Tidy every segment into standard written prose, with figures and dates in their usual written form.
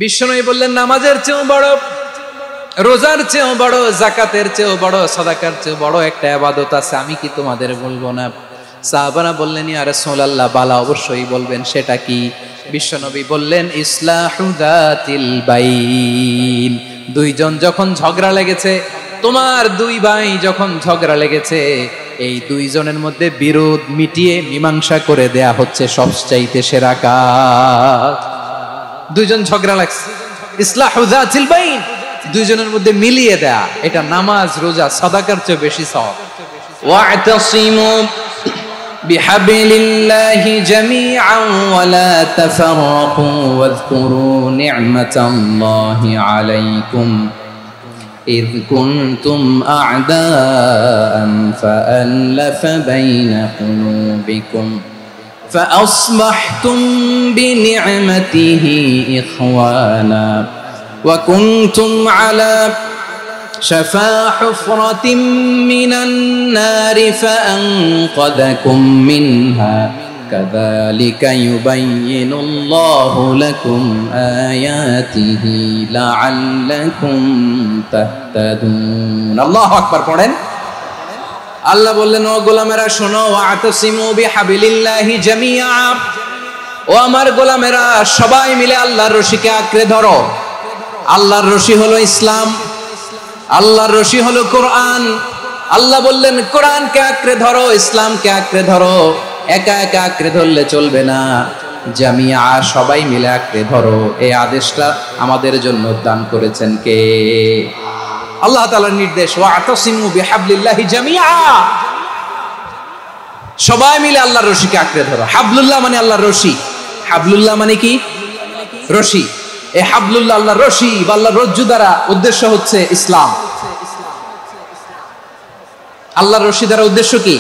বিশ্বনবী বললেন, নামাজের চেয়েও বড়, রোজার চেয়েও বড়, যাকাতের চেয়েও বড়, সাদাকার চেয়েও বড় একটা ইবাদত আছে, আমি কি তোমাদের বলবো না? সাহাবারা বললেন, ইয়া রাসূলুল্লাহ, বালা, অবশ্যই বলবেন, সেটা কি? বিশ্বনবী বললেন, ইসলাহু যাতিল বাইন। দুইজন যখন ঝগড়া লেগেছে, তোমার দুই ভাই যখন ঝগড়া লেগেছে, এই দুইজনের মধ্যে বিরোধ মিটিয়ে মীমাংসা করে দেয়া হচ্ছে সবচাইতে সেরা কাজ। দুইজন ঝগড়া লাগছে, ইসলাহু যাতিল বাইন, দুইজনের মধ্যে মিলিয়ে দেয়া, এটা নামাজ, রোজা, সাদাকার চেয়ে বেশি সওয়াব। ওয়া'তাসিমু বিহাবলিল্লাহি জামিআন ওয়া লা তাফাররাকু ওয়াযকুরু নি'মাতাল্লাহি আলাইকুম إذ كنتم أعداء فألف بين قلوبكم فأصبحتم بنعمته إخوانا وكنتم على شفا حفرة من النار فأنقذكم منها كذلك يبين الله لكم آياته لعلكم تهتدون الله أكبر পড়েন। আল্লাহ বললেন, ও গোলামেরা শোনো, ওয়া'তাসিমু বিহাবলিল্লাহি জামিআ, ও আমার গোলামেরা সবাই মিলে আল্লাহর রশিকে আঁকড়ে ধরো। আল্লাহর রশি হলো ইসলাম, আল্লাহর রশি হলো কোরআন। আল্লাহ বললেন, কোরআনকে আঁকড়ে ধরো, ইসলামকে আঁকড়ে ধরো। একা একা আঁকড়ে ধরলে চলবে না, জামিআ, সবাই মিলে আঁকড়ে ধরো। এই আদেশটা আমাদের জন্য দান করেছেন কে? আল্লাহ তাআলার নির্দেশ, ওয়া'তাসিমু বিহাবলিল্লাহি জামিআ, সবাই মিলে আল্লাহর রশিকে আঁকড়ে ধরো। হাবলুল্লাহ মানে আল্লাহর রশি, হাবলুল্লাহ মানে কি? রশি। এই হাবলুল্লাহ, আল্লাহর রশি বা আল্লাহর রজ্জু দ্বারা উদ্দেশ্য হচ্ছে ইসলাম। আল্লাহর রশি দ্বারা উদ্দেশ্য কি?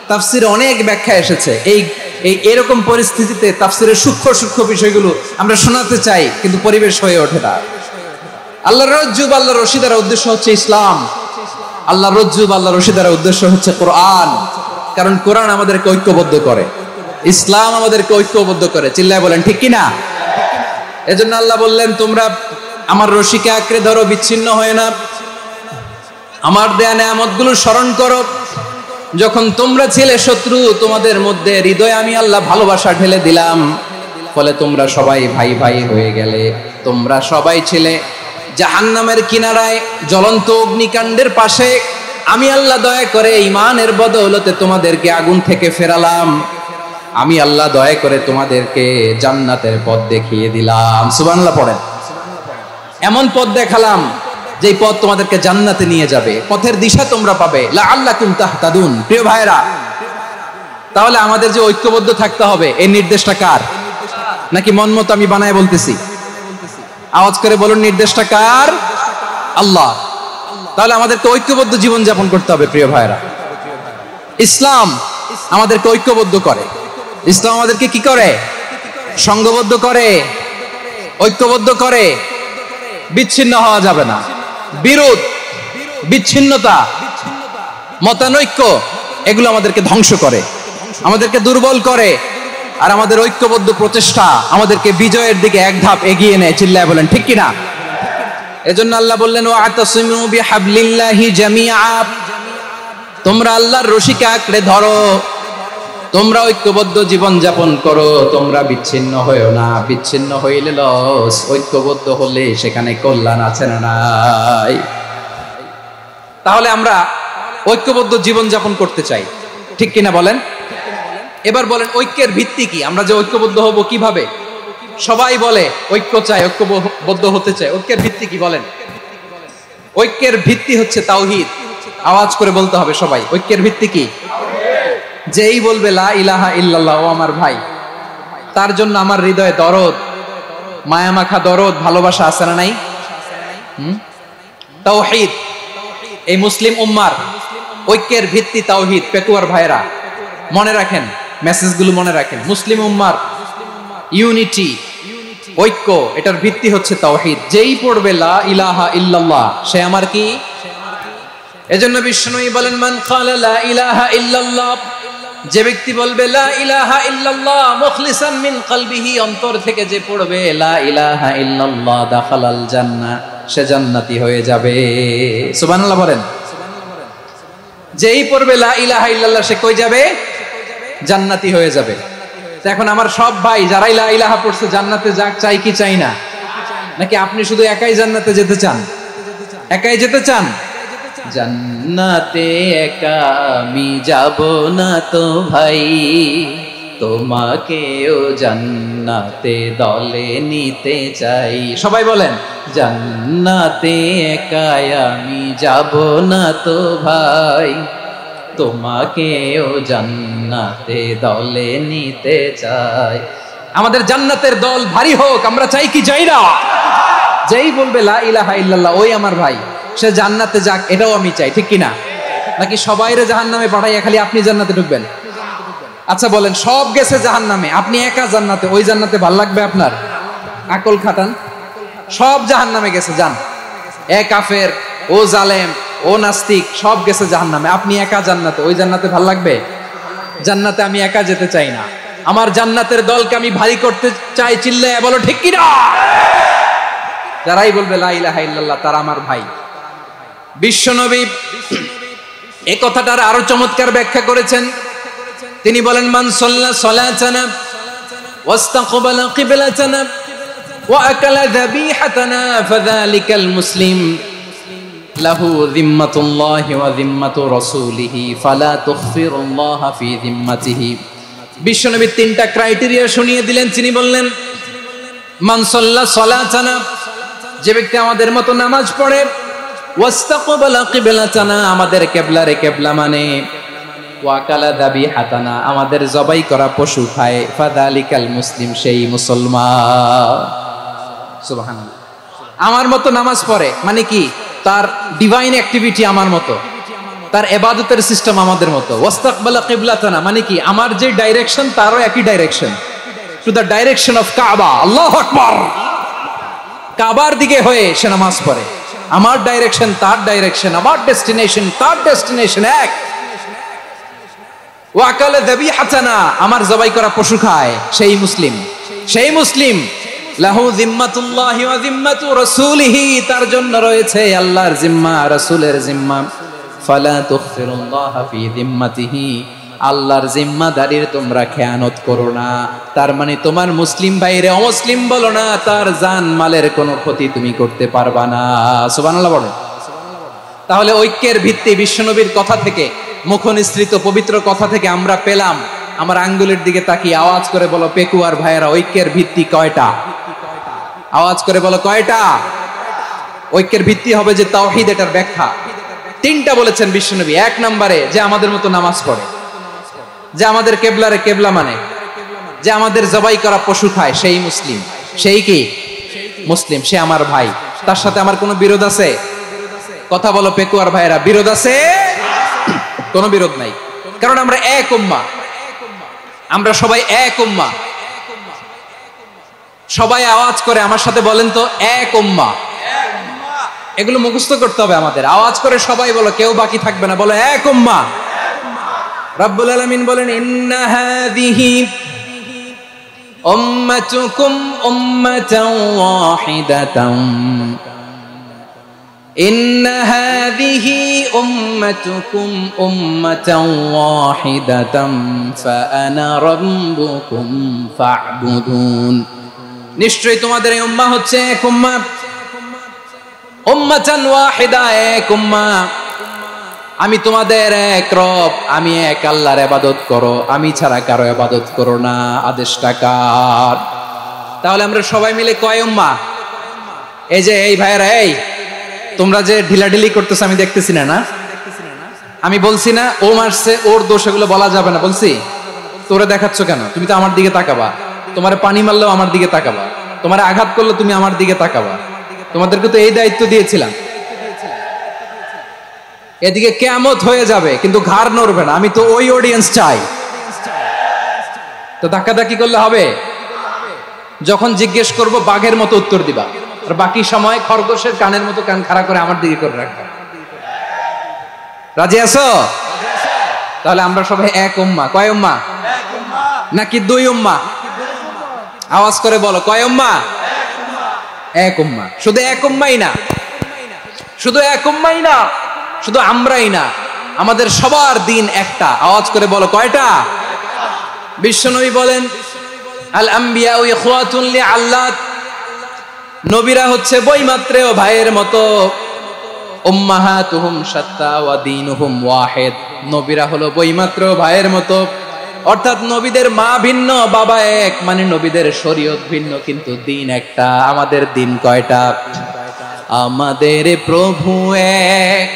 তাফসিরে অনেক ব্যাখ্যা এসেছে। এই এরকম পরিস্থিতিতে তাফসিরের সূক্ষ্ম সূক্ষ্ম বিষয়গুলো আমরা শোনাতে চাই, কিন্তু পরিবেশ হয়ে ওঠে না। আল্লাহর রজ্জু বা আল্লাহর রশি দ্বারা উদ্দেশ্য হচ্ছে ইসলাম। আল্লাহর রজ্জু বা আল্লাহর রশি দ্বারা উদ্দেশ্য হচ্ছে কোরআন, কারণ কোরআন আমাদেরকে ঐক্যবদ্ধ করে, ইসলাম আমাদেরকে ঐক্যবদ্ধ করে। চিল্লায় বলেন ঠিক কিনা? এজন্য আল্লাহ বললেন, তোমরা আমার রশিকে আঁকড়ে ধরো, বিচ্ছিন্ন হয় না, আমার দেয়া নেয়ামতগুলো স্মরণ করো। যখন তোমরা ছিলে শত্রু, তোমাদের মধ্যে হৃদয়ে আমি আল্লাহ ভালোবাসা ঢেলে দিলাম, ফলে তোমরা সবাই ভাই ভাই হয়ে গেলে। তোমরা সবাই ছিলে জাহান্নামের কিনারায়, জ্বলন্ত অগ্নিকাণ্ডের পাশে, আমি আল্লাহ দয়া করে ঈমানের বদৌলতে তোমাদেরকে আগুন থেকে ফেরালাম। আমি আল্লাহ দয়া করে তোমাদেরকে জান্নাতের পথ দেখিয়ে দিলাম। সুবহানাল্লাহ পড়েন। এমন পথ দেখালাম যে পথ তোমাদেরকে জান্নাতে নিয়ে যাবে, পথের দিশা তোমরা পাবে। লাআল্লাকুম তাহতাদুন। প্রিয় ভাইরা, তাহলে আমাদের যে ঐক্যবদ্ধ থাকতে হবে, এই নির্দেশটা কার? নাকি মন মতো আমি বানায় বলতেছি? আওয়াজ করে বলুন, নির্দেশটা কার? আল্লাহ। তাহলে আমাদেরকে ঐক্যবদ্ধ জীবন যাপন করতে হবে। প্রিয় ভাইরা, ইসলাম আমাদেরকে ঐক্যবদ্ধ করে। ইসলাম আমাদেরকে কি করে? সংঘবদ্ধ করে, ঐক্যবদ্ধ করে। বিচ্ছিন্ন হওয়া যাবে না। বিরোধ, বিচ্ছিন্নতা, মতানৈক্য, এগুলো আমাদেরকে ধ্বংস করে, আমাদেরকে দুর্বল করে। আর আমাদের ঐক্যবদ্ধ প্রচেষ্টা আমাদেরকে বিজয়ের দিকে এক ধাপ এগিয়ে নেয়। চিল্লায় বলেন ঠিক কিনা? এজন্য আল্লাহ বললেন, ওয়া'তাসিমু বিহাবলিল্লাহি জামিআ, তোমরা আল্লাহর রশিকে আঁকড়ে ধরো, তোমরা ঐক্যবদ্ধ জীবন যাপন করো, তোমরা বিচ্ছিন্ন হয়েও না। বিচ্ছিন্ন হইলে লস, ঐক্যবদ্ধ হলে সেখানে কল্যাণ আছে না নাই? তাহলে আমরা ঐক্যবদ্ধ জীবন যাপন করতে চাই, ঠিক কিনা বলেন? এবার বলেন, ঐক্যের ভিত্তি কি? আমরা যে ঐক্যবদ্ধ হব কিভাবে? সবাই বলে ঐক্য চাই, ঐক্যবদ্ধ হতে চাই। ঐক্যের ভিত্তি কি বলেন? ঐক্যের ভিত্তি হচ্ছে তাওহীদ। আওয়াজ করে বলতে হবে সবাই, ঐক্যের ভিত্তি কি? যেই বলবে লা ইলাহা ইল্লাল্লাহ, ও আমার ভাই, তার জন্য আমার হৃদয়ে দরদ, মায়ামাখা দরদ, ভালোবাসা আছে না নাই? তাওহীদ। এই মুসলিম উম্মার ঐক্যের ভিত্তি তাওহীদ। পেকুয়ার ভাইরা মনে রাখেন, মেসেজগুলো মনে রাখেন। মুসলিম উম্মার ইউনিটি, ঐক্য, এটার ভিত্তি হচ্ছে তাওহীদ। যেই পড়বে লা ইলাহা ইল্লাল্লাহ, সে আমার কি? এজন্য বিষ্ণুই বলেন, মান ক্বালা লা ইলাহা ইল্লাল্লাহ যে ব্যক্তি বলবে লা ইলাহা ইল্লাল্লাহ মুখলিসান মিন কলবিহি, অন্তর থেকে যে পড়বে লা ইলাহা ইল্লাল্লাহ দাখালাল জান্নাহ, সে জান্নাতি হয়ে যাবে। সুবহানাল্লাহ বলেন। যেই পড়বে লা ইলাহা ইল্লাল্লাহ সে কই যাবে? জান্নাতি হয়ে যাবে। তো এখন আমার সব ভাই যারাই লা ইলাহা পড়ছে জান্নাতে যাক, চাই কি চাই না? নাকি আপনি শুধু একাই জান্নাতে যেতে চান? একাই যেতে চান? জান্নাতে একা আমি যাব না তো ভাই, তোমাকেও জান্নাতে দলে নিতে চাই। সবাই বলেন, জান্নাতে একা আমি যাব না তো ভাই, তোমাকেও জান্নাতে দলে নিতে চাই। আমাদের জান্নাতের দল ভারী হোক, আমরা চাই কি চাই না? যেই বলবে লা ইলাহা ইল্লাল্লাহ ওই আমার ভাই, সে জান্নাতে যাক, এটাও আমি চাই, ঠিক কিনা? নাকি সবাইরে জাহান্নামে পাঠাইয়া খালি আপনি জান্নাতে ঢুকবেন? আচ্ছা বলেন, সব গেছে জাহান্নামে, আপনি একা জান্নাতে, ওই জান্নাতে ভাল লাগবে আপনার? আকল খাটান। সব জাহান্নামে গেছে, যান। এ কাফের, ও জালেম, ও নাস্তিক, সব গেছে জাহান্নামে, আপনি একা জান্নাতে, ওই জান্নাতে ভাল লাগবে? জান্নাতে আমি একা যেতে চাই না, আমার জান্নাতের দলকে আমি ভারী করতে চাই। চিল্লায় বলো ঠিক কিনা? যারাই বলবে লা ইলাহা ইল্লাল্লাহ তারা আমার ভাই। বিশ্বনবী এই কথাটার আরো চমৎকার ব্যাখ্যা করেছেন। তিনি বলেন, মান সাল্লা সালাতানা ওয়াস্তাকবালা কিবলাতানা ওয়া আকালা যাবিহাতানা ফাযালিকাল মুসলিম লাহু যিম্মাতুল্লাহি ওয়া যিম্মাতু রাসূলিহি ফালা তুখফিরুল্লাহা ফি যিম্মাতিহি। বিশ্বনবী তিনটা ক্রাইটেরিয়া শুনিয়ে দিলেন। তিনি বললেন, মান সাল্লা সালাতানা, যে ব্যক্তি আমাদের মতো নামাজ পড়ে, ওয়াস্তাকবালা কিবলাতানা, আমাদের কিবলারে কিবলা মানে, ওয়াকালা যাবিহাতানা, আমাদের জবাই করা পশু খায়, ফাযালিকাল মুসলিম, সেই মুসলমান। সুবহানাল্লাহ। আমার মতো নামাজ পড়ে মানে কি? তার ডিভাইন অ্যাক্টিভিটি আমার মতো, তার ইবাদতের সিস্টেম আমাদের মতো। ওয়াস্তাকবালা কিবলাতানা মানে কি? আমার যে ডাইরেকশন তারও একই direction, to the direction of কাবা। আল্লাহু আকবার। কাবার দিকে হয়ে সে নামাজ পড়ে। আমার ডাইরেকশন তার ডাইরেকশন, আমার ডেস্টিনেশন তার ডেস্টিনেশন এক। ওয়াকালা যাবিহাতানা, আমার জবাই করা পশু খায়, সেই মুসলিম। সেই মুসলিম। লাহু যিম্মাতুল্লাহি ওয়া যিম্মাতু রাসূলিহি, তার জন্য রয়েছে আল্লাহর জিম্মা, রাসূলের জিম্মা। ফালা তুখফিরুল্লাহা ফি যিম্মাতিহি, আল্লাহর জিম্মাদারির তোমরা খেয়ানত করো না। তার মানে তোমার মুসলিম ভাইরে অমুসলিম বলো না, তার জান মালের কোনো ক্ষতি তুমি করতে পারবা না। সুবহানাল্লাহ বলো। তাহলে ঐক্যের ভিত্তি বিশ্বনবীর কথা থেকে, মুখনিসৃত পবিত্র কথা থেকে আমরা পেলাম। আমার আঙ্গুলের দিকে তাকিয়ে আওয়াজ করে বলো পেকুয়ার ভাইয়েরা, ঐক্যের ভিত্তি কয়টা? আওয়াজ করে বলো কয়টা? ঐক্যের ভিত্তি হবে যে তাওহীদ, এটার ব্যাখ্যা তিনটা বলেছেন বিশ্বনবী। এক নম্বরে, যে আমাদের মতো নামাজ পড়ে, যে আমাদের কেবলারে কেবলা মানে, যে আমাদের জবাই করা পশু খায়, সেই মুসলিম। সেই কি মুসলিম? সে আমার ভাই। তার সাথে আমার কোনো বিরোধ আছে? কথা বলো পেকুয়ার ভাইয়েরা, বিরোধ আছে? কোনো বিরোধ নাই, কারণ আমরা এক উম্মাহ, আমরা সবাই এক উম্মাহ। সবাই আওয়াজ করে আমার সাথে বলেন তো, এক উম্মাহ। এগুলো মুখস্থ করতে হবে আমাদের। আওয়াজ করে সবাই বলো, কেউ বাকি থাকবে না, বলো এক উম্মাহ। রব্বুল আলামিন বলেন, ইন্না হাযিহি উম্মাতুকুম উম্মাতান ওয়াহিদাতান, ইন্না হাযিহি উম্মাতুকুম উম্মাতান ওয়াহিদাতান ফাআনা রাব্বুকুম ফা'বুদুন। নিশ্চয়ই তোমাদের এই উম্মাহ হচ্ছে এক উম্মাহ, উম্মাতান ওয়াহিদা, এক উম্মাহ। আমি তোমাদের এক রব, আমি এক আল্লাহর ইবাদত করো, আমি ছাড়া কারো ইবাদত করো না। আদেশটা কার? তাহলে আমরা সবাই মিলে কয় উম্মাহ? এই যে এই ভাইয়েরা, এই তোমরা যে ঢিলাঢিলি করতেছ আমি দেখতেছি না, না আমি বলছি না ও মারছে ওর দোষ, এগুলো বলা যাবে না। বলছি তোরে দেখাচ্ছ কেন? তুমি তো আমার দিকে তাকাবা। তোমারে পানি মারলেও আমার দিকে তাকাবা, তোমারে আঘাত করলে তুমি আমার দিকে তাকাবা। তোমাদেরকে তো এই দায়িত্ব দিয়েছিলাম। এদিকে কিয়ামত হয়ে যাবে কিন্তু ঘাড় নড়বে না, আমি তো ওই অডিয়েন্স চাই। তো ধাক্কাধাক্কি করলে হবে? যখন জিজ্ঞেস করব বাঘের মতো উত্তর দিবা, আর বাকি সময় খরগোশের কানের মতো কান খাড়া করে আমার দিকে করে রাখবা। রাজি আছো? তাহলে আমরা সবাই এক উম্মাহ। কয় উম্মাহ? নাকি দুই উম্মাহ? আওয়াজ করে বলো, কয় উম্মাহ? এক উম্মাহ। শুধু এক উম্মাই না, শুধু এক উম্মাই না, শুধু আমরাই না, আমাদের সবার দিন একটা। আওয়াজ করে বলো, কয়টা? বিশ্বনবী বলেন, আল আম্বিয়া ইখওয়াতুন লিআল্লাত, নবীরা হচ্ছে বৈমাত্রেয় ভাইয়ের মতো। উম্মাহাতুহুম শাত্তা ওয়া দীনুহুম ওয়াহিদ, নবীরা হলো বৈমাত্রেয় ভাইয়ের মতো। অর্থাৎ নবীদের মা ভিন্ন, বাবা এক, মানে নবীদের শরীয়ত ভিন্ন, কিন্তু দিন একটা। আমাদের দিন কয়টা? আমাদের প্রভু এক,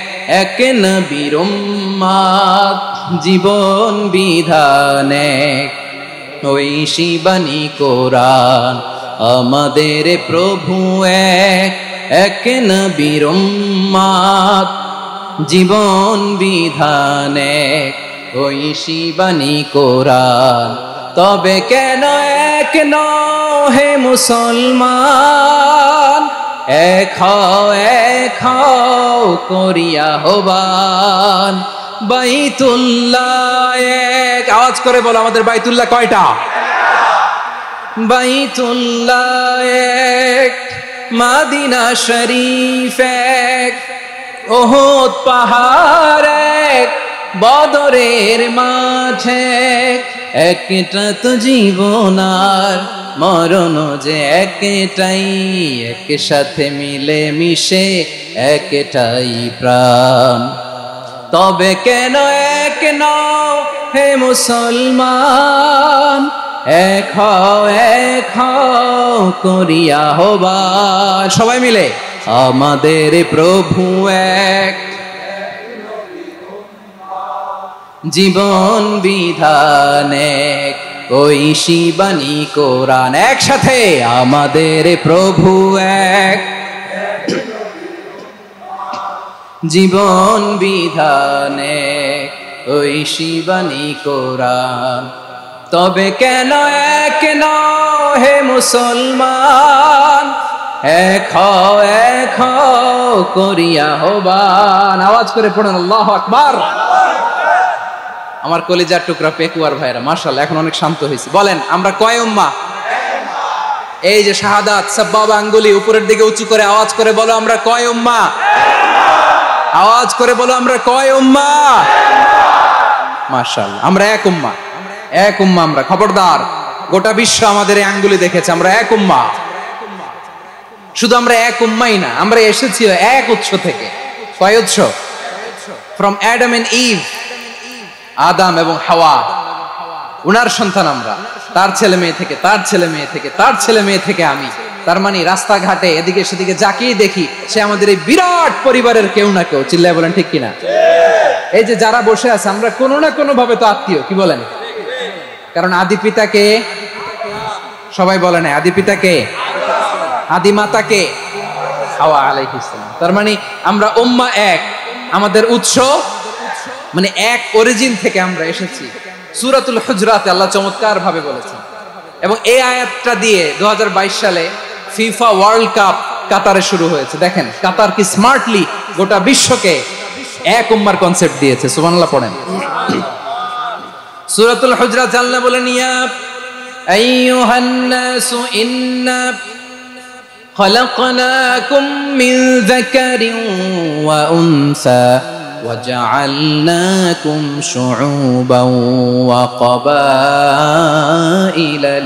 এক নবীর উম্মাত, জীবন বিধান এক, ঐশী বাণী কোরআন। আমাদের প্রভু এক, এক নবীর উম্মাত, জীবন বিধান এক, ঐশী বাণী কোরআন। তবে কেন এক নও হে মুসলমান, এক হও করিয়া আহ্বান। বাইতুল্লাহ এক, আওয়াজ করে বলো, আমাদের বাইতুল্লাহ কয়টা? বাইতুল্লাহ এক, মদিনা শরীফ এক, ওহদ পাহাড় এক, বদরের মাঝে একটা তো জীবন আর মরণ যে একটাই, একসাথে মিলে মিশে একটাই প্রাণ। তবে কেন এক নও হে মুসলমান, এক হও করিয়া আহ্বান। সবাই মিলে, আমাদের প্রভু এক, জীবন বিধান এক, ঐশী বাণী কোরআন। একসাথে, আমাদের প্রভু এক, জীবন বিধান এক, ঐশী বাণী কোরআন। তবে কেন এক নও হে মুসলমান, এক হও করিয়া আহ্বান। আওয়াজ করে পড়ুন আল্লাহু আকবার। আমার কলিজার টুকরা পেকুয়ার ভাইরা, মাশাআল্লাহ, এখন অনেক শান্ত হয়েছে। বলেন, আমরা কয় উম্মাহ? এই যে শাহাদাত, সাব্বাবা আঙ্গুলি উপরের দিকে উঁচু করে আওয়াজ করে বলো, আমরা কয় উম্মাহ? আওয়াজ করে বলো, আমরা কয় উম্মাহ? মাশাআল্লাহ, আমরা এক উম্মাহ, এক উম্মাহ আমরা। খবরদার, গোটা বিশ্ব আমাদের এই আঙ্গুলি দেখেছে, আমরা এক উম্মাহ। শুধু আমরা এক উম্মাই না, আমরা এসেছি এক উৎস থেকে। কয় উৎস? ফ্রম অ্যাডাম এন্ড ইভ, আদম এবং হাওয়া, উনার সন্তান আমরা। তার ছেলে মেয়ে থেকে, তার ছেলে মেয়ে থেকে, তার ছেলে মেয়ে থেকে আমি। তার মানে রাস্তাঘাটে এদিকে সেদিকে যাকেই দেখি, সে আমাদের এই বিরাট পরিবারের কেউ না কেউ। চিল্লায় বলেন ঠিক কিনা? এই যে যারা বসে আছে, আমরা কোনো না কোনো ভাবে তো আত্মীয়। কি বলেন? কারণ আদি পিতাকে সবাই বলে না, আদি পিতাকে, আদি মাতাকে হাওয়া আলাইহিস সালাম। তার মানে আমরা উম্মাহ এক, আমাদের উৎস মানে এক অরিজিন থেকে আমরা এসেছি। সূরাতুল হুজরাতে আল্লাহ চমৎকার ভাবে বলেছেন, এবং এই আয়াতটা দিয়ে 2022 সালে ফিফা ওয়ার্ল্ড কাপ কাতারে শুরু হয়েছে। দেখেন কাতার কি স্মার্টলি গোটা বিশ্বকে এক উম্মার কনসেপ্ট দিয়েছে। সুবহানাল্লাহ পড়েন। সূরাতুল হুজরাত আল্লাহ বলেন, ইয়া আইয়ুহান নাসু ইন্না খলাকনাকুম মিন যাকারিন ওয়া উনসা وجعلناكم شعوبا وقبائل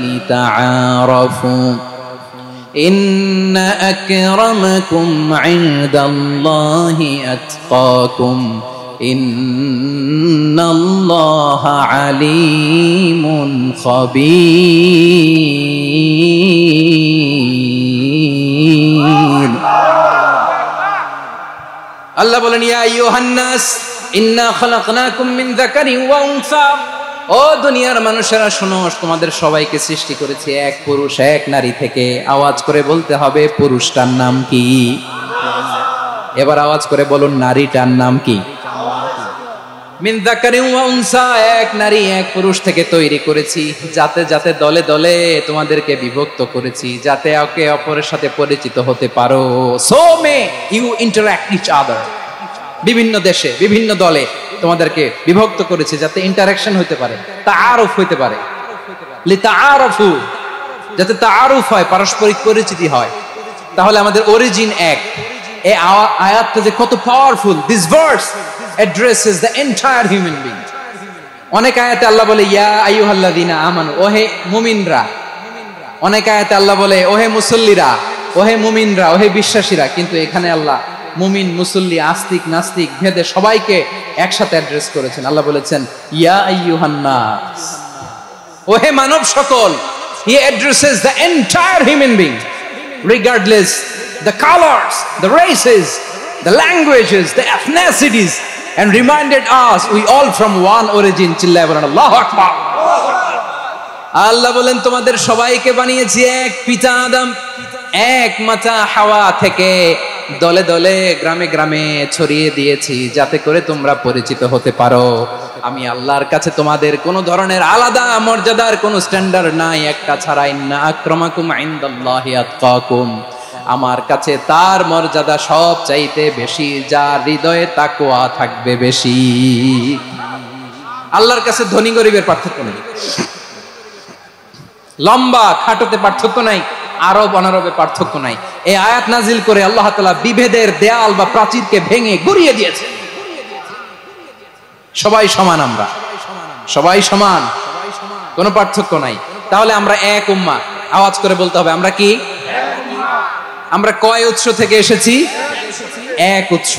لتعارفوا إن أكرمكم عند الله أتقاكم إن الله عليم خبير। আল্লাহ বলেন, ইয়া আইয়ুহান নাস ইন্না খলাকনাকুম মিন যাকারিন ওয়া উনসা, ও দুনিয়ার মানুষেরা শোনো, তোমাদের সবাইকে সৃষ্টি করেছি এক পুরুষ এক নারী থেকে। আওয়াজ করে বলতে হবে, পুরুষটার নাম কি? এবার আওয়াজ করে বলুন, নারীটার নাম কি? মিন যাকারিন ওয়া উনসা, এক নারী এক পুরুষ থেকে তৈরি করেছি। যাতে যাতে দলে দলে তোমাদেরকে বিভক্ত করেছি, যাতে একে অপরের সাথে পরিচিত হতে পারো। So may you interact each other. বিভিন্ন দেশে বিভিন্ন দলে তোমাদেরকে বিভক্ত করেছি যাতে ইন্টারঅ্যাকশন হতে পারে, তাআরুফ হতে পারে, লিতাআরাফু, যাতে তাআরুফ হয়, পারস্পরিক পরিচিতি হয়। তাহলে আমাদের অরিজিন এক। এই আয়াতটা যে কত powerful! This verse addresses the entire human being. অনেক আয়াতে আল্লাহ বলে ইয়া আইয়ুহাল্লাযীনা আমানু, ওহে মুমিনরা। অনেক আয়াতে আল্লাহ বলে ওহে মুসল্লিরা, ওহে মুমিনরা, ওহে বিশ্বাসীরা। কিন্তু এখানে আল্লাহ মুমিন, মুসল্লি, আস্তিক, নাস্তিক ভেদে সবাইকে একসাথে অ্যাড্রেস করেছেন। আল্লাহ বলেছেন ইয়া আইয়ুহান নাস, ওহে মানব সকল। He addresses the entire human being, regardless the colors, the races, the languages, the ethnicities, and reminded us we all from one origin. Chilla bolen Allahu Akbar. আল্লাহ বলেন তোমাদের সবাইকে বানিয়েছি এক পিতা আদম, এক মাতা হাওয়া থেকে, দলে দলে গ্রামে গ্রামে ছড়িয়ে দিয়েছি যাতে করে তোমরা পরিচিত হতে পারো। আমি আল্লাহর কাছে তোমাদের কোনো ধরনের আলাদা মর্যাদার কোনো স্ট্যান্ডার্ড নাই একটা ছাড়া। ইন্না আক্রামাকুম ইনদাল্লাহি আতকাকুম, আমার কাছে তার মর্যাদা সব চাইতে বেশি যার হৃদয়ে তাকওয়া থাকবে বেশি। আল্লাহর কাছে ধনী গরিবের পার্থক্য নেই, লম্বা খাটোতে পার্থক্য নাই, আরব অনারবে পার্থক্য নাই। এই আয়াত নাজিল করে আল্লাহ তাআলা বিভেদের দেয়াল বা প্রাচীরকে ভেঙে গুড়িয়ে দিয়েছে। সবাই সমান, আমরা সবাই সমান, কোনো পার্থক্য নাই। তাহলে আমরা এক উম্মাহ। আওয়াজ করে বলতে হবে আমরা কি? আমরা কয় উৎস থেকে এসেছি? এক উৎস।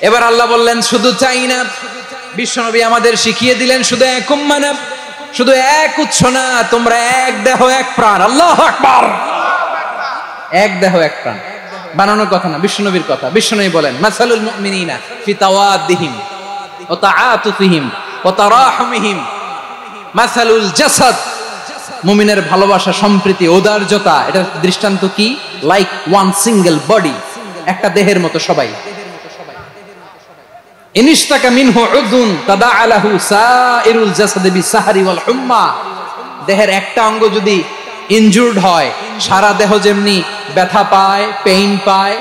এবার আল্লাহ বললেন শুধু চাই না, বিশ্বনবী আমাদের শিখিয়ে দিলেন শুধু এক উম্মাহ না, শুধু এক উৎস না, তোমরা এক দেহ এক প্রাণ। আল্লাহু আকবার। এক দেহ এক প্রাণ বানানোর কথা না, বিশ্বনবীর কথা। বিশ্বনবী বলেন মাসালুল মুমিনিনা ফি তাওয়াদ্দিহিম ওয়া তাআতুফিহিম ওয়া তারাহুমিহিম মাসালুল জাসাদ, মুমিনের ভালোবাসা, সম্প্রীতি, ঔদার্যতা, এটা দৃষ্টান্ত কি? লাইক ওয়ান সিঙ্গেল বডি, একটা দেহের মতো সবাই। ইনিশতাকা মিনহু উযুন তাদাআ লাহু সাইরুল জাসাদি বিসাহরি ওয়াল হুম্মা, দেহের একটা অঙ্গ যদি ইনজুরড হয় সারা দেহ যেমনি ব্যথা পায়, পেইন পায়,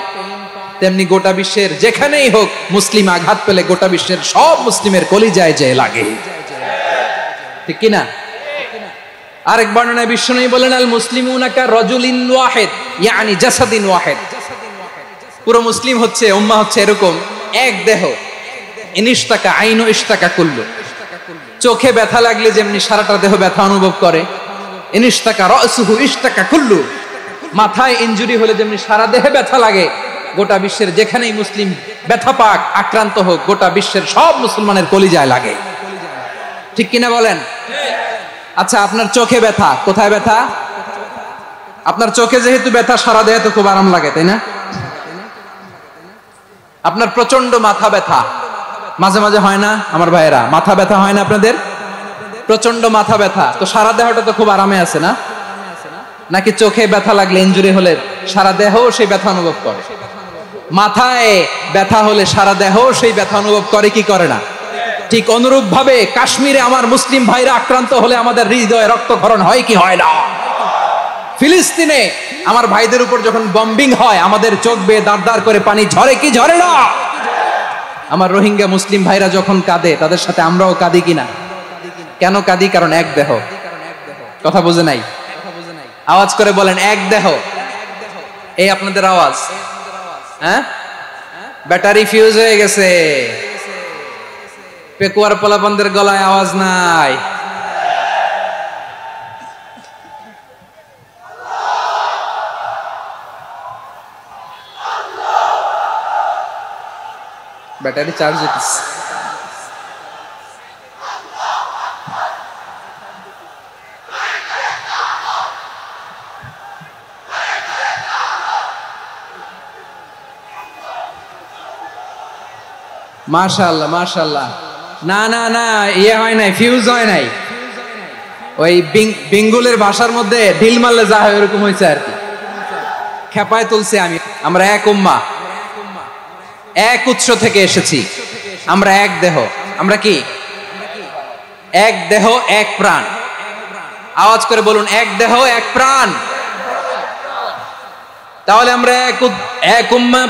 তেমনি গোটা বিশ্বের যেখানেই হোক মুসলিম আঘাত পেলে গোটা বিশ্বের সব মুসলিমের কলিজায় যে লাগে, ঠিক কি না? আরেক বর্ণনায় বিশ্বনবী বলেন আল মুসলিমুনা কা রাজুলিন ওয়াহিদ ইয়ানি জাসাদিন ওয়াহিদ, পুরো মুসলিম হচ্ছে, উম্মাহ হচ্ছে এরকম এক দেহ। ইনিশতাকা আইনু ইশতাকা কুল্লু, চোখে ব্যথা লাগলে যেমনি সারাটা দেহ ব্যথা অনুভব করে, ইনিশতাকা রাসুহু ইশতাকা কুল্লু, মাথায় ইনজুরি হলে যেমনি সারা দেহে ব্যথা লাগে, গোটা বিশ্বের যেখানেই মুসলিম ব্যথা পাক, আক্রান্ত হোক, গোটা বিশ্বের সব মুসলমানের কলিজায় লাগে, ঠিক কিনা বলেন? আচ্ছা, আপনার চোখে ব্যথা, কোথায় ব্যথা? আপনার চোখে যেহেতু ব্যথা, সারা দেহে তো খুব আরাম লাগে, তাই না? আপনার প্রচন্ড মাথা ব্যথা মাঝে মাঝে হয় না আমার ভাইয়েরা? মাথা ব্যথা হয় না আপনাদের? প্রচন্ড মাথা ব্যথা, তো সারা দেহটা তো খুব আরামে আছে না? নাকি চোখে ব্যথা লাগলে, ইনজুরি হলে সারা দেহ সেই ব্যথা অনুভব করে? মাথায় ব্যথা হলে সারা দেহ সেই ব্যথা অনুভব করে কি করে না? ঠিক অনুরূপ ভাবে কাশ্মীরে আমার মুসলিম ভাইরা আক্রান্ত হলে আমাদের হৃদয়ে রক্তক্ষরণ হয় কি হয় না? ফিলিস্তিনে আমার ভাইদের উপর যখন বম্বিং হয় আমাদের চোখ বেয়ে দাঁড় দাঁড় করে পানি ঝরে কি ঝরে না? আমার রোহিঙ্গা মুসলিম ভাইরা যখন কাঁদে তাদের সাথে আমরাও কাঁদি কিনা? কেন কাঁদি? কারণ এক দেহ। কথা বুঝে নাই? আওয়াজ করে বলেন এক দেহ। এই আপনাদের আওয়াজ, হ্যাঁ? ব্যাটারি ফিউজ হয়ে গেছে, পেকুয়ার পোলাপানদের গলায় আওয়াজ নাই। ব্যাটারি চার্জ হইতেছে। মাশাআল্লাহ মাশাআল্লাহ। না না না, ইয়ে হয় নাই, ফিউজ হয় নাই। ওই বেঙ্গলের ভাষার মধ্যে ঢিল মারলে যা হয় এরকম হয়েছে আর কি। খেপায় তুলছে আমি। আমরা এক উম্মাহ, এক উৎস থেকে এসেছি, আমরা এক দেহ। আমরা কি? এক দেহ এক প্রাণ। আওয়াজ করে বলুন এক দেহ এক প্রাণ। তাহলে আমরা এক উম্মাহ,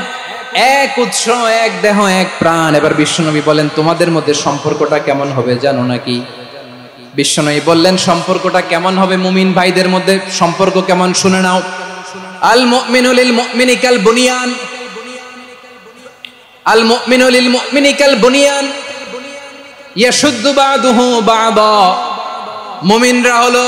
এক উৎস, এক দেহ, এক প্রাণ। এবার বিশ্বনবী বলেন তোমাদের মধ্যে সম্পর্কটা কেমন হবে জানো নাকি? বিশ্বনবী বললেন সম্পর্কটা কেমন হবে মুমিন ভাইদের মধ্যে সম্পর্ক কেমন শুনে নাও। আল মুমিনু লিল মুমিনি কাল বুনিয়ান, আল মুমিনু লিল মুমিনি কাল বুনিয়ান ইয়াশুদ্দু বা'দুহু বা'দা। মুমিনরা হলো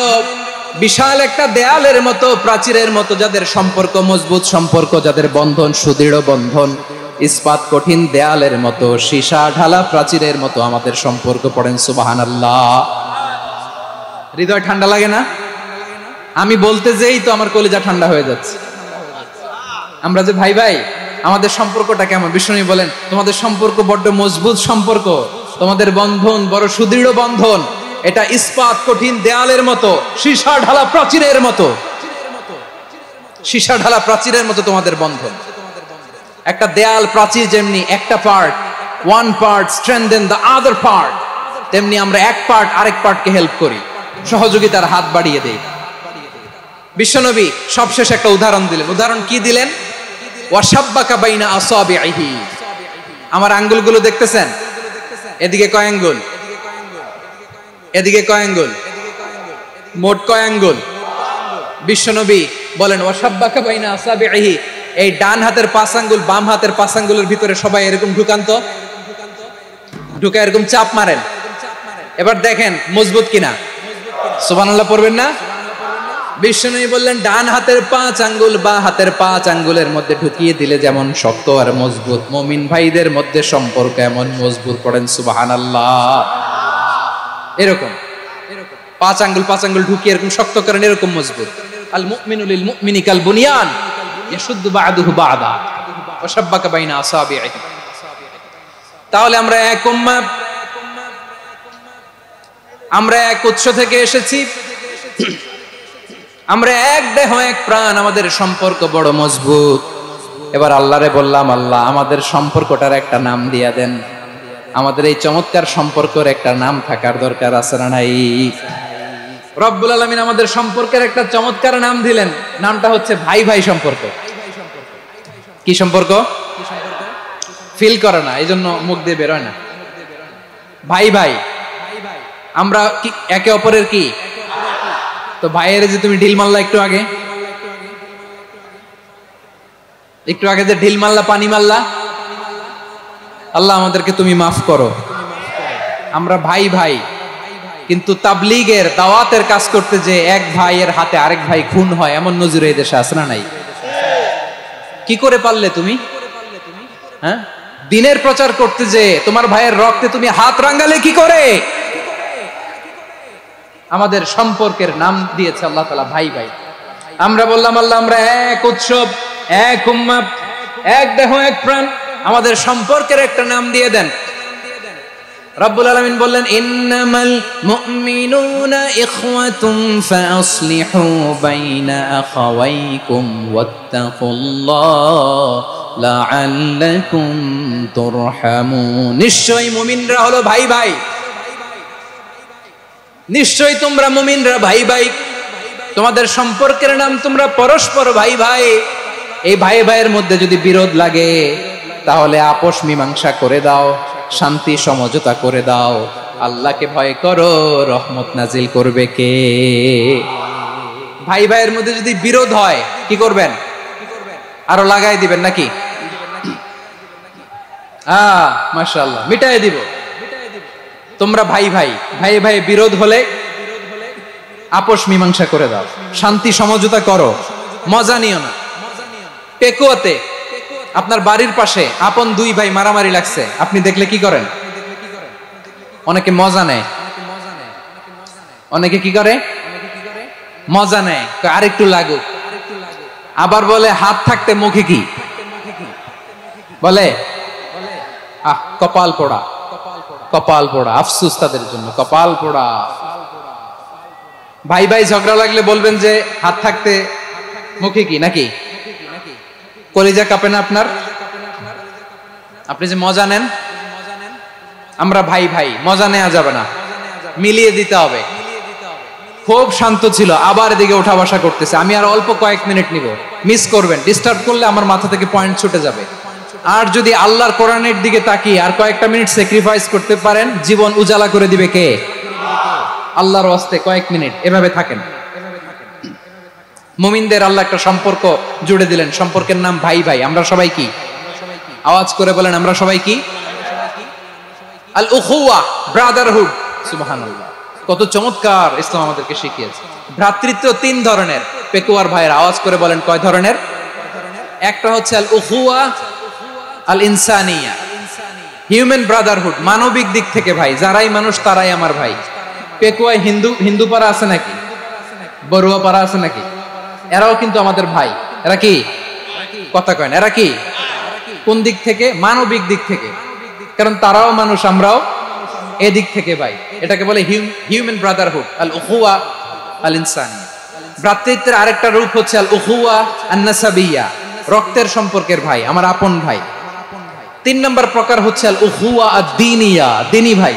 বিশাল একটা দেয়ালের মতো, প্রাচীরের মতো, যাদের সম্পর্ক মজবুত সম্পর্ক, যাদের বন্ধন সুদৃঢ় বন্ধন, ইস্পাত কঠিন দেয়ালের মতো, সীসা ঢালা প্রাচীরের মতো আমাদের সম্পর্ক। পড়েন সুবহানাল্লাহ। হৃদয় ঠান্ডা লাগে না? আমি বলতে যেই তো আমার কলিজা ঠান্ডা হয়ে যাচ্ছে। আমরা যে ভাই ভাই, আমাদের সম্পর্কটা কেমন? বিষ্ণু বলেন তোমাদের সম্পর্ক বড্ড মজবুত সম্পর্ক, তোমাদের বন্ধন বড় সুদৃঢ় বন্ধন, এটা ইস্পাত কঠিন দেয়ালের মতো, সীসা ঢালা প্রাচীরের মতো, সীসা ঢালা প্রাচীরের মতো তোমাদের বন্ধন। একটা দেয়াল প্রাচীর যেমনি একটা part, one part strengthen the other part, তেমনি আমরা এক পার্ট আরেক পার্টকে হেল্প করি, সহযোগিতার হাত বাড়িয়ে দেই। বিশ্বনবী সবশেষ একটা উদাহরণ দিলেন। উদাহরণ কি দিলেন? ওয়াশাব্বাকা বাইনা আসাবিহি। আমার আঙ্গুলগুলো দেখতেছেন? এদিকে কয় আঙ্গুল, এদিকে কয় আঙ্গুল, মোট কয় আঙ্গুল? বিশ্বনবী বলেন ওয়াশাব্বাকা বাইনা আসাবিহি, এই ডান হাতের 5 আঙ্গুল বাম হাতের 5 আঙ্গুলের ভিতরে সবাই এরকম ঢুকান তো, ঢুকে এরকম চাপ মারেন। এবার দেখেন মজবুত কিনা। সুবহানাল্লাহ পড়বেন না? বিশ্বনবী বললেন ডান হাতের 5 আঙ্গুল বা হাতের 5 আঙ্গুলের মধ্যে ঢুকিয়ে দিলে যেমন শক্ত আর মজবুত, মুমিন ভাইদের মধ্যে সম্পর্ক এমন মজবুত। পড়েন সুবহানাল্লাহ। এরকম 5 আঙ্গুল ঢুকিয়ে এরকম শক্ত করেন, এরকম মজবুত। আল মুমিনু লিল মুমিনি কাল বুনিয়ান ইয়াশুদ্দু বা'দুহু বা'দা ওয়া শাব্বাকা বাইনা আসাবিহি। তাহলে আমরা এক উম্মাহ, আমরা এক উৎস থেকে এসেছি, আমরা এক দেহ এক প্রাণ, আমাদের সম্পর্ক বড় মজবুত। এবার আল্লাহরে বললাম আল্লাহ আমাদের সম্পর্কটার একটা নাম দিয়া দেন। আমাদের এই চমৎকার সম্পর্কের একটা নাম থাকার দরকার আছে না নাই? রব্বুল আলামিন আমাদের সম্পর্কের একটা চমৎকার নাম দিলেন, নামটা হচ্ছে ভাই ভাই সম্পর্ক। কি সম্পর্ক? ফিল করে না, এই জন্য মুখ দিয়ে বেরোয় না। ভাই ভাই, আমরা একে অপরের কি? তো ভাইয়ের যে তুমি ঢিল মারলা একটু আগে, একটু আগে যে ঢিল মারলা, পানি মারলা, আল্লাহ আমাদেরকে তুমি মাফ করো। আমরা ভাই ভাই, কিন্তু তাবলীগের দাওয়াতের কাজ করতে যে এক ভাইয়ের হাতে আরেক ভাই খুন হয়, এমন নজির এই দেশে আছে না নাই? কি করে পারলে তুমি? হ্যাঁ, দিনের প্রচার করতে যে তোমার ভাইয়ের রক্তে তুমি হাত রাঙ্গালে কি করে? আমাদের সম্পর্কের নাম দিয়েছে আল্লাহ তাআলা ভাই ভাই। আমরা বললাম আল্লাহ আমরা এক উৎসব, এক উম্মাহ, এক দেহ এক প্রাণ, আমাদের সম্পর্কের একটা নাম দিয়ে দেন। রব্বুল আলামিন বললেন ইন্নামাল মুমিনুনা ইখওয়াতুন ফাসলিহু বাইনা আখাওয়াইকুম ওয়াত্তাকুল্লাহ লাআল্লাকুম তুরহামুন। নিশ্চয়ই মুমিনরা হলো ভাই ভাই, নিশ্চয়ই তোমরা মুমিনরা ভাই ভাই, তোমাদের সম্পর্কের নাম তোমরা পরস্পর ভাই ভাই। এই ভাই ভাইয়ের মধ্যে যদি বিরোধ লাগে তাহলে আপোষ মীমাংসা করে দাও, শান্তি সমঝোতা করে দাও। আল্লাহকে ভয় করো, রহমত নাজিল করবে কে? ভাই ভাইয়ের মধ্যে যদি বিরোধ হয় কি করবেন? আরো লাগাই দিবেন নাকি? মাশাআল্লাহ, মিটাই দিব। তোমরা ভাই ভাই, ভাই ভাই বিরোধ হলে আপোষ মীমাংসা করে দাও, শান্তি সমঝোতা করো, মজা নিও না। পেকুয়াতে আপনার বাড়ির পাশে আপন দুই ভাই মারামারি লাগছে, আপনি দেখলে কি করেন? অনেকে মজা নেয়, অনেকে কি করে? মজা নেয়, আরেকটু লাগুক। আবার বলে হাত থাকতে মুখে কি বলে? কপাল পোড়া, কপাল পোড়া। আফসোস তাদের জন্য, কপাল পোড়া। ভাই ভাই ঝগড়া লাগলে বলবেন যে হাত থাকতে মুখে কি, নাকি? কলিজা কাঁপে না আপনার? আপনি যে মজা নেন, আমরা ভাই ভাই, মজা নেওয়া যাবে না, মিলিয়ে দিতে হবে। খুব শান্ত ছিল, আবার এদিকে ওঠা বসা করতেছে। আমি আর অল্প কয়েক মিনিট নিব, মিস করবেন। ডিস্টার্ব করলে আমার মাথা থেকে পয়েন্ট ছুটে যাবে। আর যদি আল্লাহর কোরআনের দিকে তাকিয়ে আর কয়েকটা মিনিট স্যাক্রিফাইস করতে পারেন, জীবন উজালা করে দিবে কে? আল্লাহর ওয়াস্তে কয়েক মিনিট এভাবে থাকেন। মুমিনদের আল্লাহ একটা সম্পর্ক জুড়ে দিলেন, সম্পর্কের নাম ভাই ভাই। আমরা সবাই কি? আওয়াজ করে বলেন, আমরা সবাই কি? আল উখুয়া, ব্রাদারহুড। সুবহানাল্লাহ, কত চমৎকার ইসলাম আমাদেরকে শিখিয়েছে। ভ্রাতৃত্ব তিন ধরনের। পেকুয়ার ভাইয়ের আওয়াজ করে বলেন, কয় ধরনের? একটা হচ্ছে আল উখুয়া আল ইনসানিয়া, হিউম্যান ব্রাদারহুড, মানবিক দিক থেকে ভাই, যারাই মানুষ তারাই আমার ভাই। পেকুয়ায় হিন্দু পাড়া আছে নাকি? বড়ুয়া পাড়া আছে নাকি? এরাও কিন্তু আমাদের ভাই। এরা কি? কথা কয় না, এরা কি? কোন দিক থেকে? মানবিক দিক থেকে, কারণ তারাও মানুষ, আমরাও এদিক থেকে ভাই। এটাকে বলে হিউম্যান ব্রাদারহুড, আল উখুয়া আল ইনসানিয়া। ভ্রাতৃত্বের আরেকটা রূপ হচ্ছে আল উখুয়া আন নাসাবিয়া, রক্তের সম্পর্কের ভাই, আমার আপন ভাই। তিন নম্বর প্রকার হচ্ছে আল উখুয়া আদ দীনিয়া, দিনী ভাই।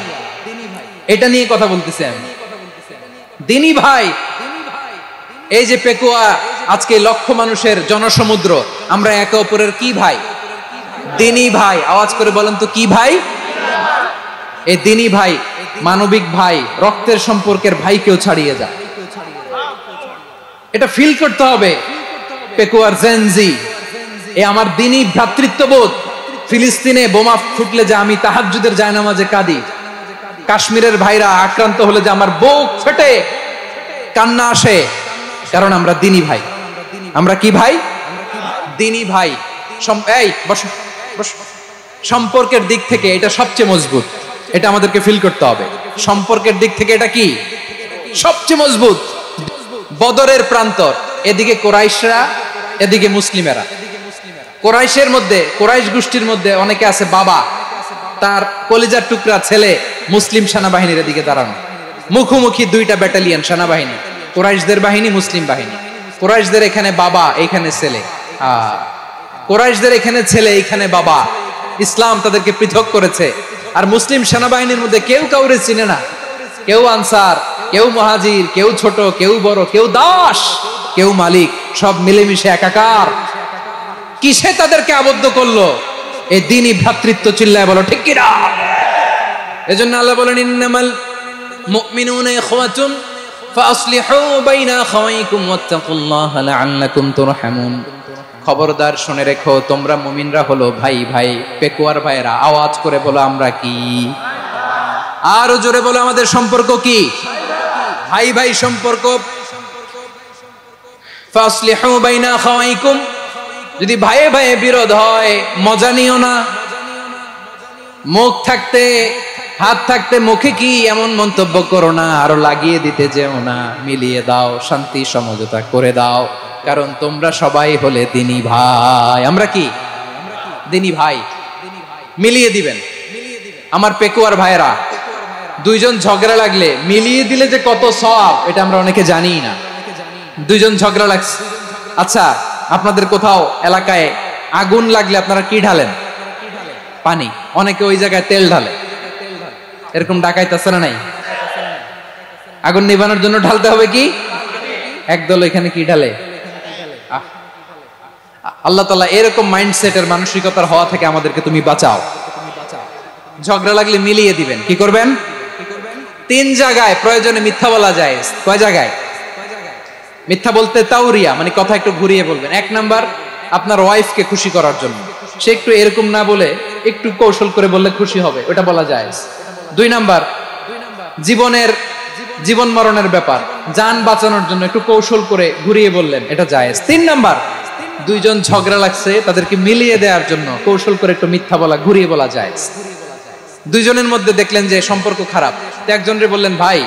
এটা নিয়ে কথা বলতেছি আমি, দিনী ভাই। এই যে পেকুয়া, আজকে লক্ষ মানুষের জনসমুদ্র, আমরা একে অপরের কি ভাই? দিনী ভাই। আওয়াজ করে বলেন তো, কি ভাই? এই দিনী ভাই, মানবিক ভাই, রক্তের সম্পর্কের ভাইকেও ছাড়িয়ে যায়। এটা ফিল করতে হবে। পেকুয়ার জেনজি, এ আমার দিনী ভ্রাতৃত্ববোধ। ফিলিস্তিনে বোমা ফুটলে যে আমি তাহাজ্জুদের জায়নামাজে কাঁদি, কাশ্মীরের ভাইরা আক্রান্ত হলে যে আমার বুক ফেটে কান্না আসে, কারণ আমরা দিনী ভাই। আমরা কি ভাই? দিনী ভাই। এই বসো বসো। সম্পর্কের দিক থেকে এটা সবচেয়ে মজবুত, এটা আমাদেরকে ফিল করতে হবে। সম্পর্কের দিক থেকে এটা কি? সবচেয়ে মজবুত। বদরের প্রান্তর, এদিকে কোরাইশরা, এদিকে মুসলিমেরা। কোরাইশের মধ্যে, কোরাইশ গোষ্ঠীর মধ্যে অনেকে আছে বাবা, তার কলিজার টুকরা ছেলে মুসলিম সেনাবাহিনীর এদিকে দাঁড়ানো, মুখোমুখি দুইটা ব্যাটালিয়ন সেনাবাহিনী, কোরাইশদের বাহিনী, মুসলিম বাহিনী। কোরাইশদের এখানে বাবা, এইখানে ছেলে। কোরাইশদের এখানে ছেলে, এইখানে বাবা। ইসলাম তাদেরকে পৃথক করেছে। আর মুসলিম সেনাবাহিনীর মধ্যে কেউ কাউরে চিনে না, কেউ আনসার, কেউ মুহাজির, কেউ ছোট, কেউ বড়, কেউ দাস, কেউ মালিক, সব মিলেমিশে একাকার। কিসে তাদেরকে আবদ্ধ করলো? এই দ্বীনি ভ্রাতৃত্ব। চিল্লায় বলো ঠিক কি না? এজন্য আল্লাহ বলেন, ইন্নামাল মুমিনুনা ইখওয়াতুন ফাসলিহু বাইনা আখাওয়াইকুম ওয়াত্তাকুল্লাহা লাআল্লাকুম তুরহামুন। খবরদার শুনে রেখো, তোমরা মুমিনরা হলো ভাই ভাই। পেকুয়ার ভাইরা আওয়াজ করে বলো, আমরা কি? আরো জোরে বলো, আমাদের সম্পর্ক কি? ভাই ভাই সম্পর্ক। ফাসলিহু বাইনা আখাওয়াইকুম, যদি ভাইয়ে ভাইয়ে বিরোধ হয় মজা নিও না। মুখ থাকতে, হাত থাকতে মুখে কি এমন মন্তব্য করো না, আরো লাগিয়ে দিতে যেও না। মিলিয়ে দাও, শান্তি সমঝোতা করে দাও, কারণ তোমরা সবাই হলে দিনী ভাই। আমরা কি? দিনী ভাই। মিলিয়ে দিবেন। আমার পেকুয়ার ভাইরা, দুইজন ঝগড়া লাগলে মিলিয়ে দিলে যে কত সওয়াব, এটা আমরা অনেকে জানি না। দুইজন ঝগড়া লাগছে, আচ্ছা আপনাদের কোথাও এলাকায় আগুন লাগলে আপনারা কি ঢালেন? পানি। অনেকে ওই জায়গায় তেল ঢালে। এরকম ডাকাইতে আছে না নাই? আগুন নিভানোর জন্য ঢালতে হবে কি? একদল এখানে কি ঢালে? আল্লাহ তাআলা এরকম মাইন্ডসেটের, মানসিকতার হওয়া থেকে আমাদেরকে তুমি বাঁচাও। ঝগড়া লাগলে মিলিয়ে দিবেন। কি করবেন? তিন জায়গায় প্রয়োজনে মিথ্যা বলা যায়। কয় জায়গায় মিথ্যা বলতে? তাওরিয়া, মানে কথা একটু ঘুরিয়ে বলবেন। এক নাম্বার, আপনার ওয়াইফকে খুশি করার জন্য, সে একটু এরকম না বলে একটু কৌশল করে বললে খুশি হবে, ওটা বলা যায়। দুই নাম্বার, জীবন মরণের ব্যাপার, জান বাঁচানোর জন্য একটু কৌশল করে ঘুরিয়ে বললেন, এটা জায়েজ। তিন নাম্বার, দুইজন ঝগড়া লাগছে, তাদেরকে মিলিয়ে দেওয়ার জন্য কৌশল করে একটু মিথ্যা বলা, ঘুরিয়ে বলা যায়। দুইজনের মধ্যে দেখলেন যে সম্পর্ক খারাপ, তো একজনরে বললেন, ভাই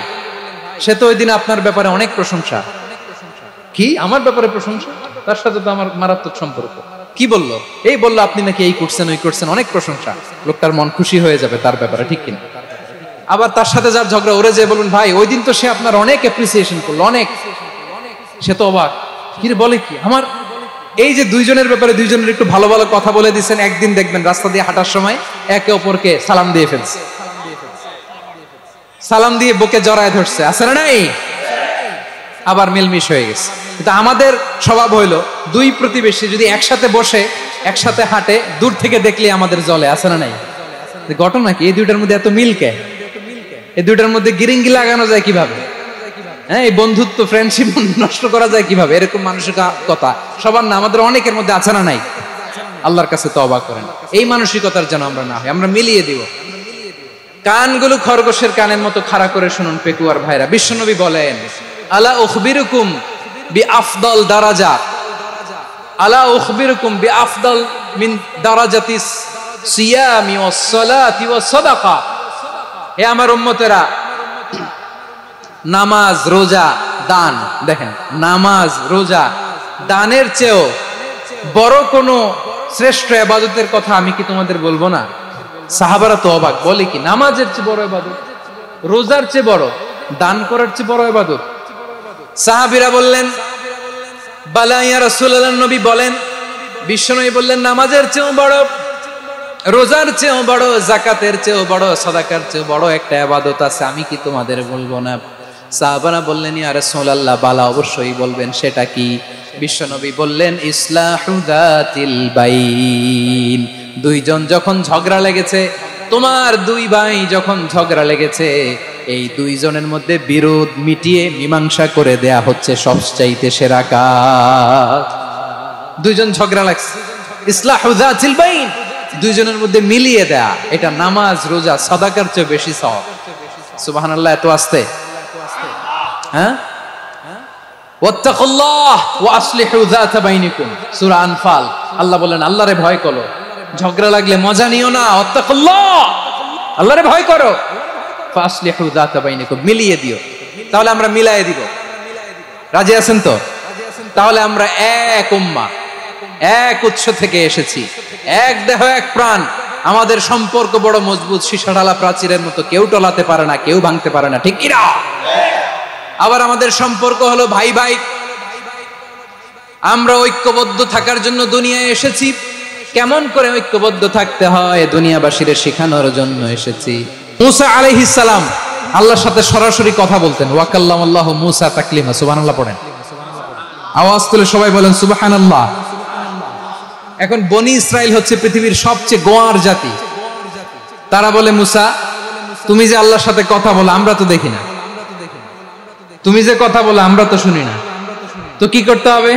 সে তো ওই দিন আপনার ব্যাপারে অনেক প্রশংসা। কি আমার ব্যাপারে প্রশংসা? তার সাথে তো আমার মারাত্মক সম্পর্ক। কি বললো? এই বললো আপনি নাকি এই করছেন, ওই করছেন, অনেক প্রশংসা। লোকটার মন খুশি হয়ে যাবে তার ব্যাপারে, ঠিক কিনা? আবার তার সাথে যার ঝগড়া, ওরে যে বলুন, ভাই ওই দিন তো সে আপনার অনেক অ্যাপ্রিসিয়েশন করলো, অনেক। সে তো অবাক, কি বলে কি আমার? এই যে দুইজনের ব্যাপারে দুইজনের একটু ভালো ভালো কথা বলে দিচ্ছেন, একদিন দেখবেন রাস্তা দিয়ে হাঁটার সময় একে অপরকে সালাম দিয়ে ফেলছে, সালাম দিয়ে বুকে জড়ায় ধরছে, আছে না নাই? আবার মিলমিশ হয়ে গেছে। কিন্তু আমাদের স্বভাব হইলো, দুই প্রতিবেশী যদি একসাথে বসে একসাথে হাঁটে, দূর থেকে দেখলে আমাদের জলে, আছে না নাই? ঘটনা কি এই দুইটার মধ্যে এত মিলকে? এই দুইটার মধ্যে গিরিঙ্গি লাগানো যায় কিভাবে? হ্যাঁ, এই বন্ধুত্ব ফ্রেন্ডশিপ নষ্ট করা যায় কিভাবে? এরকম মানসিকতা সবার না, আমাদের অনেকের মধ্যে আছে না নাই? আল্লাহর কাছে তওবা করেন, এই মানসিকতার যেন আমরা না হই, আমরা মিলিয়ে দিব। কানগুলো খরগোশের কানের মতো খাড়া করে শুনুন পেকুয়ার ভাইরা। বিশ্বনবী বলেন, আলা উখবিরুকুম বিআফদাল দারাজাত, আলা উখবিরুকুম বিআফদাল মিন দারাজাতিস সিয়ামি ওয়াস সালাতি ওয়াস সাদাকা। হে আমার উম্মতেরা, নামাজ, রোজা, দান, দেখেন নামাজ, রোজা, দানের চেয়েও বড় কোন শ্রেষ্ঠ ইবাদতের কথা আমি কি তোমাদের বলবো না? সাহাবারা তো অবাক, বলে কি নামাজের চেয়ে বড় ইবাদত, রোজার চেয়ে বড়, দান করার চেয়ে বড় ইবাদত? সাহাবীরা বললেন, বালা ইয়া রাসূলুল্লাহ, নবী বলেন, বিশ্বনবী বললেন, নামাজের চেয়েও বড়, রোজার চেয়েও বড়, যাকাতের চেয়েও বড়, সাদাকার চেয়েও বড় একটা ইবাদত আছে, আমি কি তোমাদের বলবো না? সাহাবারা বললেন, ইয়া রাসূলুল্লাহ, বালা, অবশ্যই বলবেন, সেটা কি? বিশ্বনবী বললেন, ইসলাহু যাতিল বাইন। দুইজন যখন ঝগড়া লেগেছে, তোমার দুই ভাই যখন ঝগড়া লেগেছে, এই দুইজনের মধ্যে বিরোধ মিটিয়ে মীমাংসা করে দেয়া হচ্ছে সবচাইতে সেরা কাজ। দুইজন ঝগড়া লাগছে, ইসলাহু যাতিল বাইন, দুইজনের মধ্যে মিলিয়ে দেয়া, এটা নামাজ, রোজা, সাদাকার চেয়ে বেশি সওয়াব। সুবহানাল্লাহ, এত আস্তে, হ্যাঁ? ওয়াত্তাকুল্লাহ ওয়া আসলিহু যাতা বাইনিকুম, সূরা আনফাল। আল্লাহ বলেন, আল্লাহরে ভয় করো, ঝগড়া লাগলে মজা নিও না, ওয়াত্তাকুল্লাহ, আল্লাহরে ভয় করো, ফাসলিহু যাতা বাইনিকুম, মিলিয়ে দিও। তাহলে আমরা মিলায়ে দিব, রাজি আছেন তো? তাহলে আমরা এক উম্মাহ, এক উৎস থেকে এসেছি, এক দেহ, এক প্রাণ, আমাদের সম্পর্ক বড় মজবুত, সীসাঢালা প্রাচীরের মতো, কেউ টলাতে পারে না, কেউ ভাঙতে পারে না, ঠিক কি না? আবার আমাদের সম্পর্ক হলো ভাই ভাই, আমরা ঐক্যবদ্ধ থাকার জন্য দুনিয়ায় এসেছি। কেমন করে ঐক্যবদ্ধ থাকতে হয় দুনিয়াবাসীর শেখানোর জন্য এসেছি। মুসা আলাইহিস সালাম আল্লাহর সাথে সরাসরি কথা বলতেন, ওয়া কাল্লামাল্লাহু মুসা তাকলিমা। সুবহানাল্লাহ পড়েন, আওয়াজ তুলে সবাই বলেন সুবহানাল্লাহ। এখন বনি ইসরাইল হচ্ছে পৃথিবীর সবচেয়ে গোয়ার জাতি। তারা বলে, মুসা, তুমি যে আল্লাহর সাথে কথা বলো, আমরা তো দেখি না, তুমি যে কথা বলো আমরা তো শুনি না, তো কি করতে হবে?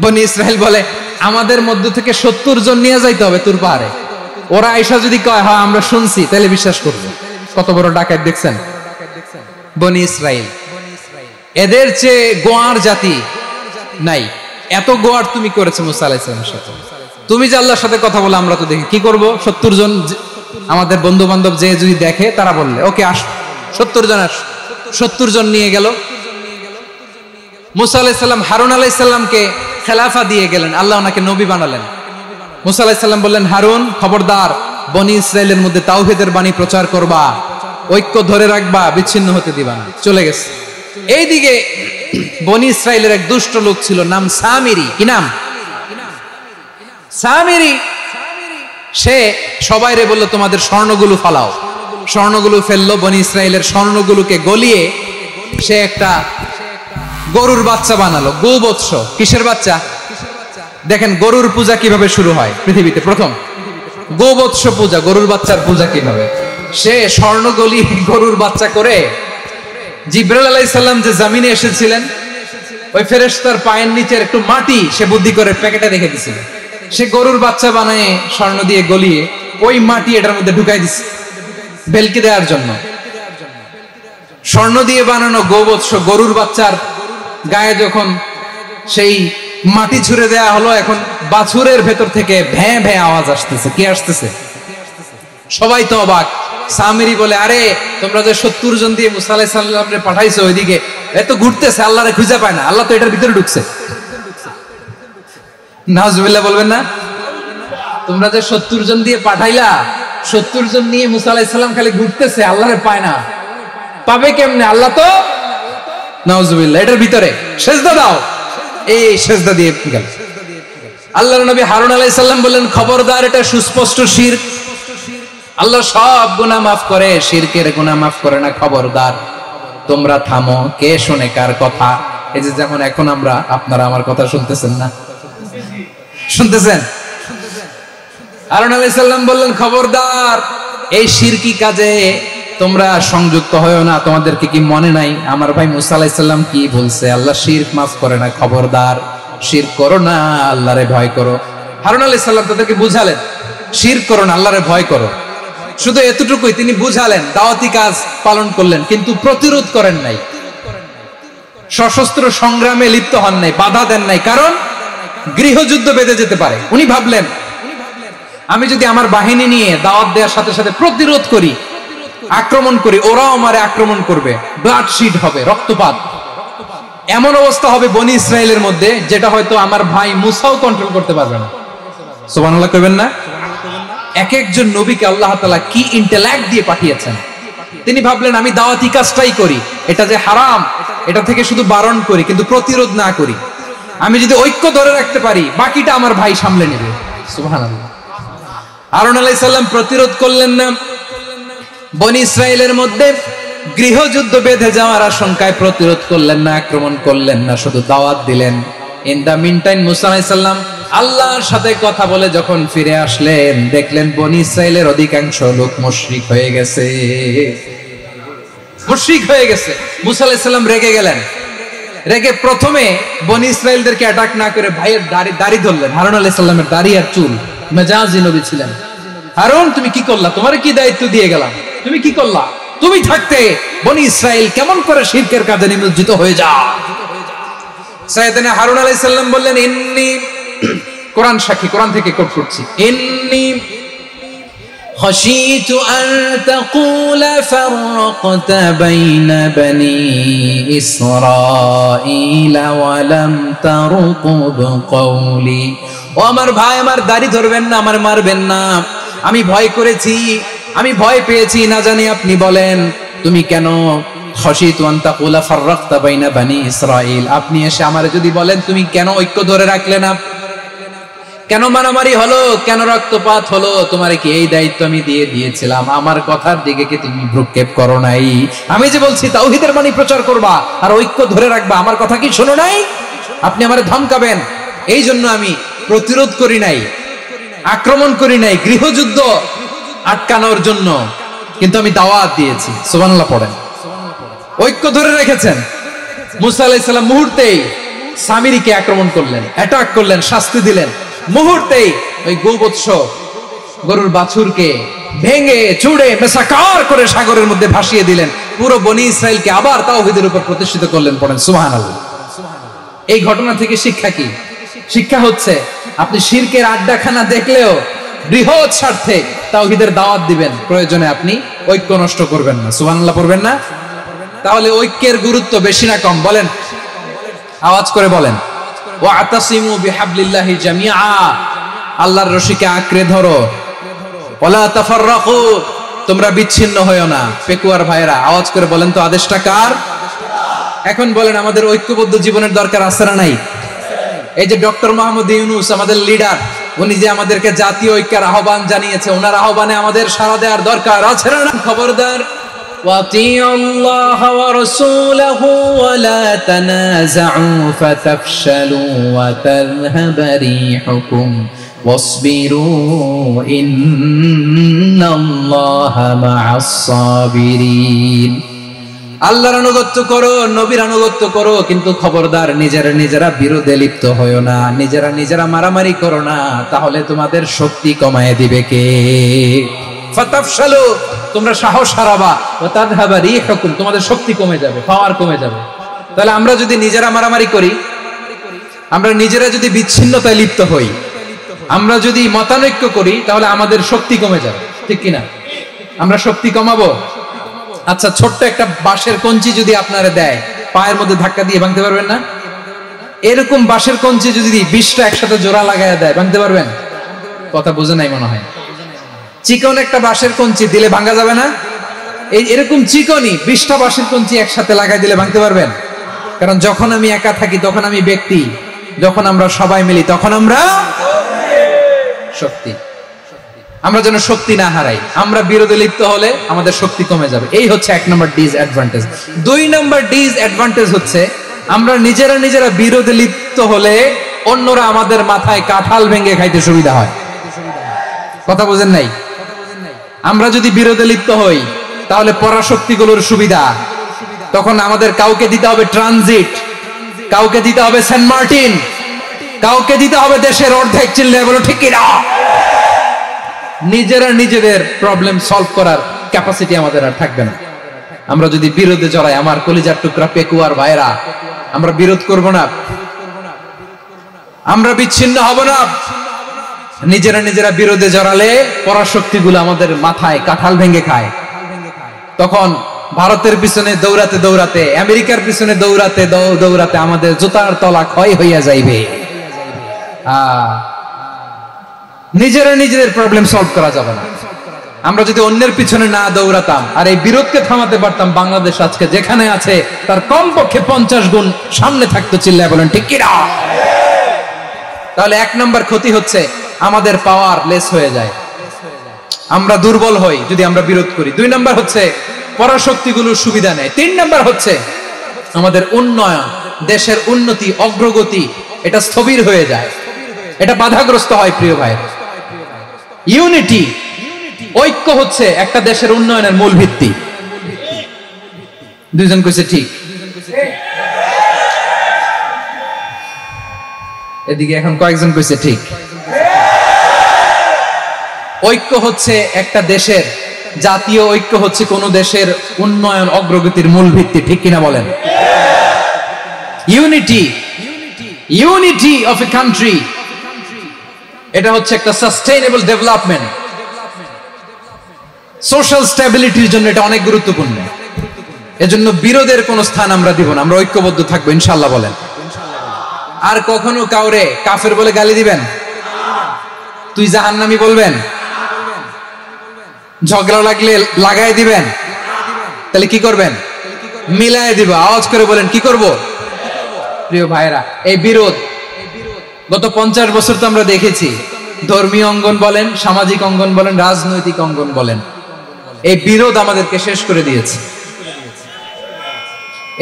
বনি ইসরাইল বলে, আমাদের মধ্য থেকে 70 জন নিয়ে যাইতে হবে তুর পাহাড়ে। ওরা আয়েশা যদি কয় হ্যাঁ আমরা শুনছি, তাহলে বিশ্বাস করবো। কত বড় ডাকাত দেখছেন বনি ইসরাইল। এদের চেয়ে গোয়ার জাতি নাই। এত গোয়ার তুমি করেছো মুসা আলাইহিস সালামের সাথে। তুমি যে আল্লাহর সাথে কথা বলে আমরা তো দেখি, কি করব? 70 জন আমাদের বন্ধু বান্ধব যে যদি দেখে, তারা বললে ওকে আস, 70 জন আস। 70 জন নিয়ে গেল। মুসা আলাইহিস সালাম হারুন আলাইহিস সালামকে খেলাফা দিয়ে গেলেন, আল্লাহ ওনাকে নবী বানালেন। মুসা আলাইহিস সালাম বললেন, হারুন খবরদার, বনি ইসরাইলের মধ্যে তাওহীদের বাণী প্রচার করবা, ঐক্য ধরে রাখবা, বিচ্ছিন্ন হতে দিবা না। চলে গেছে। এইদিকে বনি ইসরাইলের এক দুষ্ট লোক ছিল, নাম সামিরি। কি নাম? সামিরি। সে সবাইরে বলল, তোমাদের স্বর্ণগুলো ফালাও। স্বর্ণগুলো ফেললো, বনি ইসরাইলের স্বর্ণগুলোকে গলিয়ে সে একটা গরুর বাচ্চা বানালো। গোবৎস। কিসের বাচ্চা? দেখেন গরুর পূজা কিভাবে শুরু হয় পৃথিবীতে প্রথম, গোবৎস পূজা, গরুর বাচ্চার পূজা কিভাবে। সে স্বর্ণ গলি গরুর বাচ্চা করে, জিবরাইল আলাইহিস সালাম যে জমিনে এসেছিলেন, ওই ফেরেশতার পায়ের নিচের একটু মাটি সে বুদ্ধি করে প্যাকেটে রেখে দিছিল। সে গরুর বাচ্চা বানায় স্বর্ণ দিয়ে গলিয়ে ওই মাটি এটার মধ্যে ঢুকাই দিছে ভেলকি দেওয়ার জন্য। স্বর্ণ দিয়ে বানানো গোবৎস গরুর বাচ্চার গায়ে যখন সেই মাটি ছুঁড়ে দেয়া হলো, এখন বাছুরের ভেতর থেকে ভ্যাঁ ভ্যাঁ আওয়াজ আসতেছে। কি আসতেছে? সবাই তো অবাক। সামিরি বলে, আরে তোমরা যে 70 জন দিয়ে মুসা আলাইহিস সালামকে পাঠাইছো, ওইদিকে এত ঘুরতেছে, আল্লাহরে খুঁজে পায় না, আল্লাহ তো এটার ভিতরে ঢুকছে। নাউজুবিল্লাহ বলবেন না? তোমরা যে 70 জন দিয়ে পাঠাইলা, 70 জন নিয়ে মুসা আলাইহিস সালাম খালি ঘুরতেছে, আল্লাহরে পায় না। পাবে কেমনে? আল্লাহ তো, নাউজুবিল্লাহ, এটার ভিতরে সেজদা দাও। এই সেজদা দিয়ে গেল। আল্লাহর নবী হারুন আলাইহিস সালাম বললেন, খবরদার, এটা সুস্পষ্ট শিরক। আল্লাহ সব গুনাহ মাফ করে, শিরকের গুনাহ মাফ করে না, খবরদার তোমরা থামো। কে শোনে কার কথা? এই যে যেমন এখন আপনারা আমার কথা শুনতেছেন না, শুনতেছেন? হারুন আলাইহিস সালাম বললেন, খবরদার, এই শিরকি কাজে তোমরা সংযুক্ত হয়ো না। তোমাদেরকে কি মনে নাই আমার ভাই মুসা আলাইহিস সালাম কি বলছে? আল্লাহ শিরক মাফ করে না, খবরদার শিরক করো না, আল্লাহরে ভয় করো। হারুন আলাইহিস সালাম তাদেরকে বুঝালেন, শিরক করো না, আল্লাহরে ভয় করো। শুধু এতটুকুই তিনি বুঝালেন, দাওয়াতি কাজ পালন করলেন, কিন্তু প্রতিরোধ করেন নাই, সশস্ত্র সংগ্রামে লিপ্ত হন নাই, বাধা দেন নাই, কারণ গৃহযুদ্ধ বেঁধে যেতে পারে। উনি ভাবলেন, আমি যদি আমার বাহিনী নিয়ে দাওয়াত দেওয়ার সাথে সাথে প্রতিরোধ করি, আক্রমণ করি, ওরাও আমারে আক্রমণ করবে, ব্লাডশিড হবে, রক্তপাত, এমন অবস্থা হবে বনি ইসরায়েলের মধ্যে যেটা হয়তো আমার ভাই মুসাও কন্ট্রোল করতে পারবে না। সুবহানাল্লাহ কইবেন না? এক একজন নবীকে আল্লাহ তাআলা কি ইন্টেলেক্ট দিয়ে পাঠিয়েছেন। তিনি ভাবলেন, আমি দাওয়াতি কাজটাই করি, এটা যে হারাম এটা থেকে শুধু বারণ করি, কিন্তু প্রতিরোধ না করি। আমি যদি ঐক্য ধরে রাখতে পারি, বাকিটা আমার ভাই সামলে নেবে। সুবহানাল্লাহ। হারুন আলাইহিস সালাম প্রতিরোধ করলেন না, বনি ইসরায়েলের মধ্যে গৃহযুদ্ধ বেঁধে যাওয়ার আশঙ্কায় প্রতিরোধ করলেন না, আক্রমণ করলেন না, শুধু দাওয়াত দিলেন। ইন দা মিন টাইম মুসা আলাইহিস সালাম আল্লাহর সাথে কথা বলে যখন ফিরে আসলেন, দেখলেন বনি ইসরায়েলের অধিকাংশ লোক মুশরিক হয়ে গেছে, মুশরিক হয়ে গেছে। মুসা আলাইহিস সালাম রেগে গেলেন, রেগে প্রথমে বনি ইসরায়েলদেরকে অ্যাটাক না করে ভাইয়ের দাড়ি ধরলেন। হারুন আলাইহিস সালামের দাড়ি আর চুল, মেজাজি নবী ছিলেন। হারুন, তুমি কি করলা? তোমারে কি দায়িত্ব দিয়ে গেলাম, তুমি কি করলা? তুমি থাকতে বনি ইসরায়েল কেমন করে শিরকের কাজে নিমজ্জিত হয়ে যায়? সাইয়েদনা হারুন আলাইহিস সালাম বললেন, ইন্নী, কোরআন সাক্ষী, কোরআন থেকে কোট করছি, ইন্নী খাশিতু আন তাকুলা ফাররাকতা বাইনা বনি ইসরাঈলা ওয়া লাম তারকুব কওলি। ও আমার ভাই, আমার দাড়ি ধরবেন না, আমার মারবেন না। আমি ভয় করেছি, আমি ভয় পেয়েছি, না জানি আপনি বলেন তুমি কেন খাশিতু আন তাকুলা ফাররাকতা বাইনা বনি ইসরাঈল, আপনি এসে আমারে যদি বলেন তুমি কেন ঐক্য ধরে রাখলে না, কেন মারামারি হলো, কেন রক্তপাত হলো, তোমারে কি এই দায়িত্ব আমি দিয়ে দিয়েছিলাম? আমার কথার দিকে কি তুমি ভ্রুক্ষেপ করো নাই? আমি যে বলছি তাওহীদের বাণী প্রচার করবা আর ঐক্য ধরে রাখবা, আমার কথা কি শোনো নাই? আপনি আমারে ধমকাবেন, এই জন্য আমি প্রতিরোধ করি নাই, আক্রমণ করি নাই, গৃহযুদ্ধ আটকানোর জন্য, কিন্তু আমি দাওয়াত দিয়েছি। সুবহানাল্লাহ পড়েন। ঐক্য ধরে রেখেছেন। মুসা আলাইহিস সালাম মুহূর্তেই সামিরীকে আক্রমণ করলেন, অ্যাটাক করলেন, শাস্তি দিলেন। মুহূর্তেই ওই গোবৎস গরুর বাছুরকে ভেঙে চুড়ে মেসাকার করে সাগরের মধ্যে ভাসিয়ে দিলেন। পুরো বনি ইসরায়েলকে আবার তাওহীদের উপর প্রতিষ্ঠিত করলেন। পড়েন সুবহানাল্লাহ। এই ঘটনা থেকে শিক্ষা কি? শিক্ষা হচ্ছে, আপনি শিরকের আড্ডাখানা দেখলেও বৃহৎ স্বার্থে তাওহীদের দাওয়াত দিবেন, প্রয়োজনে আপনি ঐক্য নষ্ট করবেন না। সুবহানাল্লাহ পড়বেন না? তাহলে ঐক্যের গুরুত্ব বেশি না কম? বলেন, আওয়াজ করে বলেন। ওয়াতাসিমু বিহাবলিল্লাহি জামিআ, আল্লাহর রশিকে আঁকড়ে ধরো। ওয়ালা তাফাররাকু, তোমরা বিচ্ছিন্ন হয়ো না। পেকুয়ার ভাইরা আওয়াজ করে বলেন তো, আদেশটা কার? এখন বলেন, আমাদের ঐক্যবদ্ধ জীবনের দরকার আছে না নাই? এই যে ডক্টর মোহাম্মদ ইউনূস আমাদের লিডার, উনি যে আমাদেরকে জাতীয় ঐক্যের আহ্বান জানিয়েছে, ওনার আহ্বানে আমাদের সাড়া দেওয়ার দরকার আছে না? খবরদার, وَأَطِيعُوا اللَّهَ وَرَسُولَهُ وَلَا تَنَازَعُوا فَتَفْشَلُوا وَتَذْهَبَ رِيحُكُمْ وَاصْبِرُوا إِنَّ اللَّهَ مَعَ الصَّابِرِينَ। আল্লাহর আনুগত্য করো, নবীর আনুগত্য করো, কিন্তু খবরদার নিজেরা বিরোধে লিপ্ত হয়ো না, নিজেরা মারামারি করো না, তাহলে তোমাদের শক্তি কমায় দিবে কে? ফাতাফশালু, তোমরা সাহস হারাবা, ওয়া তাযহাবা রিহুকুম, তোমাদের শক্তি কমে যাবে, পাওয়ার কমে যাবে। তাহলে আমরা যদি নিজেরা মারামারি করি, আমরা নিজেরা যদি বিচ্ছিন্নতায় লিপ্ত হই, আমরা যদি মতানৈক্য করি, তাহলে আমাদের শক্তি কমে যাবে, ঠিক কিনা? আমরা শক্তি কমাবো। আচ্ছা, ছোট্ট একটা বাঁশের কঞ্চি যদি আপনারে দেয়, পায়ের মধ্যে ধাক্কা দিয়ে ভাঙতে পারবেন না? এরকম বাঁশের কঞ্চি যদি 20টা একসাথে জোড়া লাগায় দেয়, ভাঙতে পারবেন? কথা বুঝে নাই মনে হয়। চিকন একটা বাঁশের কঞ্চি দিলে ভাঙা যাবে না? এরকম চিকনই 20টা বাঁশের কঞ্চি একসাথে লাগাই দিলে ভাঙতে পারবেন? কারণ যখন আমি একা থাকি তখন আমি ব্যক্তি, যখন আমরা সবাই মিলি তখন আমরা শক্তি। আমরা যেন শক্তি না হারাই। আমরা বিরোধে লিপ্ত হলে আমাদের শক্তি কমে যাবে। এই হচ্ছে 1 নম্বর ডিসঅ্যাডভান্টেজ। 2 নম্বর ডিসঅ্যাডভান্টেজ হচ্ছে, আমরা নিজেরা বিরোধে লিপ্ত হলে অন্যরা আমাদের মাথায় কাঁঠাল ভেঙে খাইতে সুবিধা হয়। কথা বুঝেন নাই? আমরা যদি বিরোধে লিপ্ত হই তাহলে পরাশক্তিগুলোর সুবিধা, তখন আমাদের কাউকে দিতে হবে ট্রানজিট, কাউকে দিতে হবে সেন্ট মার্টিন, কাউকে দিতে হবে দেশের অর্ধেক। চিল্লায় বলো ঠিক কিনা? নিজেরা নিজেদের প্রবলেম সলভ করার ক্যাপাসিটি আমাদের আর থাকবে না। আমরা যদি বিরোধে জড়াই, আমার কলিজার টুকরা পেকুয়ার ভাইরা, আমরা বিরোধ করব না, আমরা বিচ্ছিন্ন হব না। নিজেরা নিজেরা বিরোধে জড়ালে পরাশক্তিগুলো আমাদের মাথায় কাঁঠাল ভেঙে খায়। তখন ভারতের পিছনে দৌড়াতে দৌড়াতে, আমেরিকার পিছনে দৌড়াতে দৌড়াতে আমাদের জুতার তলা ক্ষয় হইয়া যাইবে। নিজেরা নিজেদের প্রবলেম সলভ করা যাবে না। আমরা যদি অন্যের পিছনে না দৌড়াতাম আর এই বিরোধকে থামাতে পারতাম, বাংলাদেশ আজকে যেখানে আছে তার কমপক্ষে 50 গুণ সামনে থাকতো। চিল্লায় বলেন ঠিক কিনা? তাহলে 1 নম্বর ক্ষতি হচ্ছে আমাদের পাওয়ার লেস হয়ে যায়, আমরা দুর্বল হই যদি আমরা বিরোধ করি। 2 নম্বর হচ্ছে পরাশক্তিগুলোর সুবিধা নেয়। 3 নম্বর হচ্ছে আমাদের উন্নয়ন, দেশের উন্নতি, অগ্রগতি এটা স্থবির হয়ে যায়, এটা বাধাগ্রস্ত হয়। প্রিয় ভাই, ইউনিটি, ঐক্য হচ্ছে একটা দেশের উন্নয়নের মূল ভিত্তি। 2 জন কইছে ঠিক, এদিকে এখন কয়েকজন কইছে ঠিক। ঐক্য হচ্ছে একটা দেশের, জাতীয় ঐক্য হচ্ছে কোন দেশের উন্নয়ন অগ্রগতির মূল ভিত্তি। ঠিক কিনা বলেন? Unity, unity of a country, এটা হচ্ছে একটা সাস্টেইনেবল ডেভেলপমেন্ট, সোশ্যাল স্ট্যাবিলিটির জন্য এটা অনেক গুরুত্বপূর্ণ। এজন্য বিরোধের কোন স্থান আমরা দিব না, আমরা ঐক্যবদ্ধ থাকবো ইনশাআল্লাহ। বলেন। আর কখনো কাউরে কাফের বলে গালি দিবেন? তুই জাহান্নামী বলবেন? ঝগড়া লাগলে লাগাই দিবেন? তাহলে কি করবেন? মিলাই দিব। আওয়াজ করে বলেন কি করব? প্রিয় ভাইরা, এই বিরোধ গত 50 বছর তো আমরা দেখেছি, ধর্মীয় অঙ্গন বলেন, সামাজিক অঙ্গন বলেন, রাজনৈতিক অঙ্গন বলেন, এই বিরোধ আমাদেরকে শেষ করে দিয়েছে।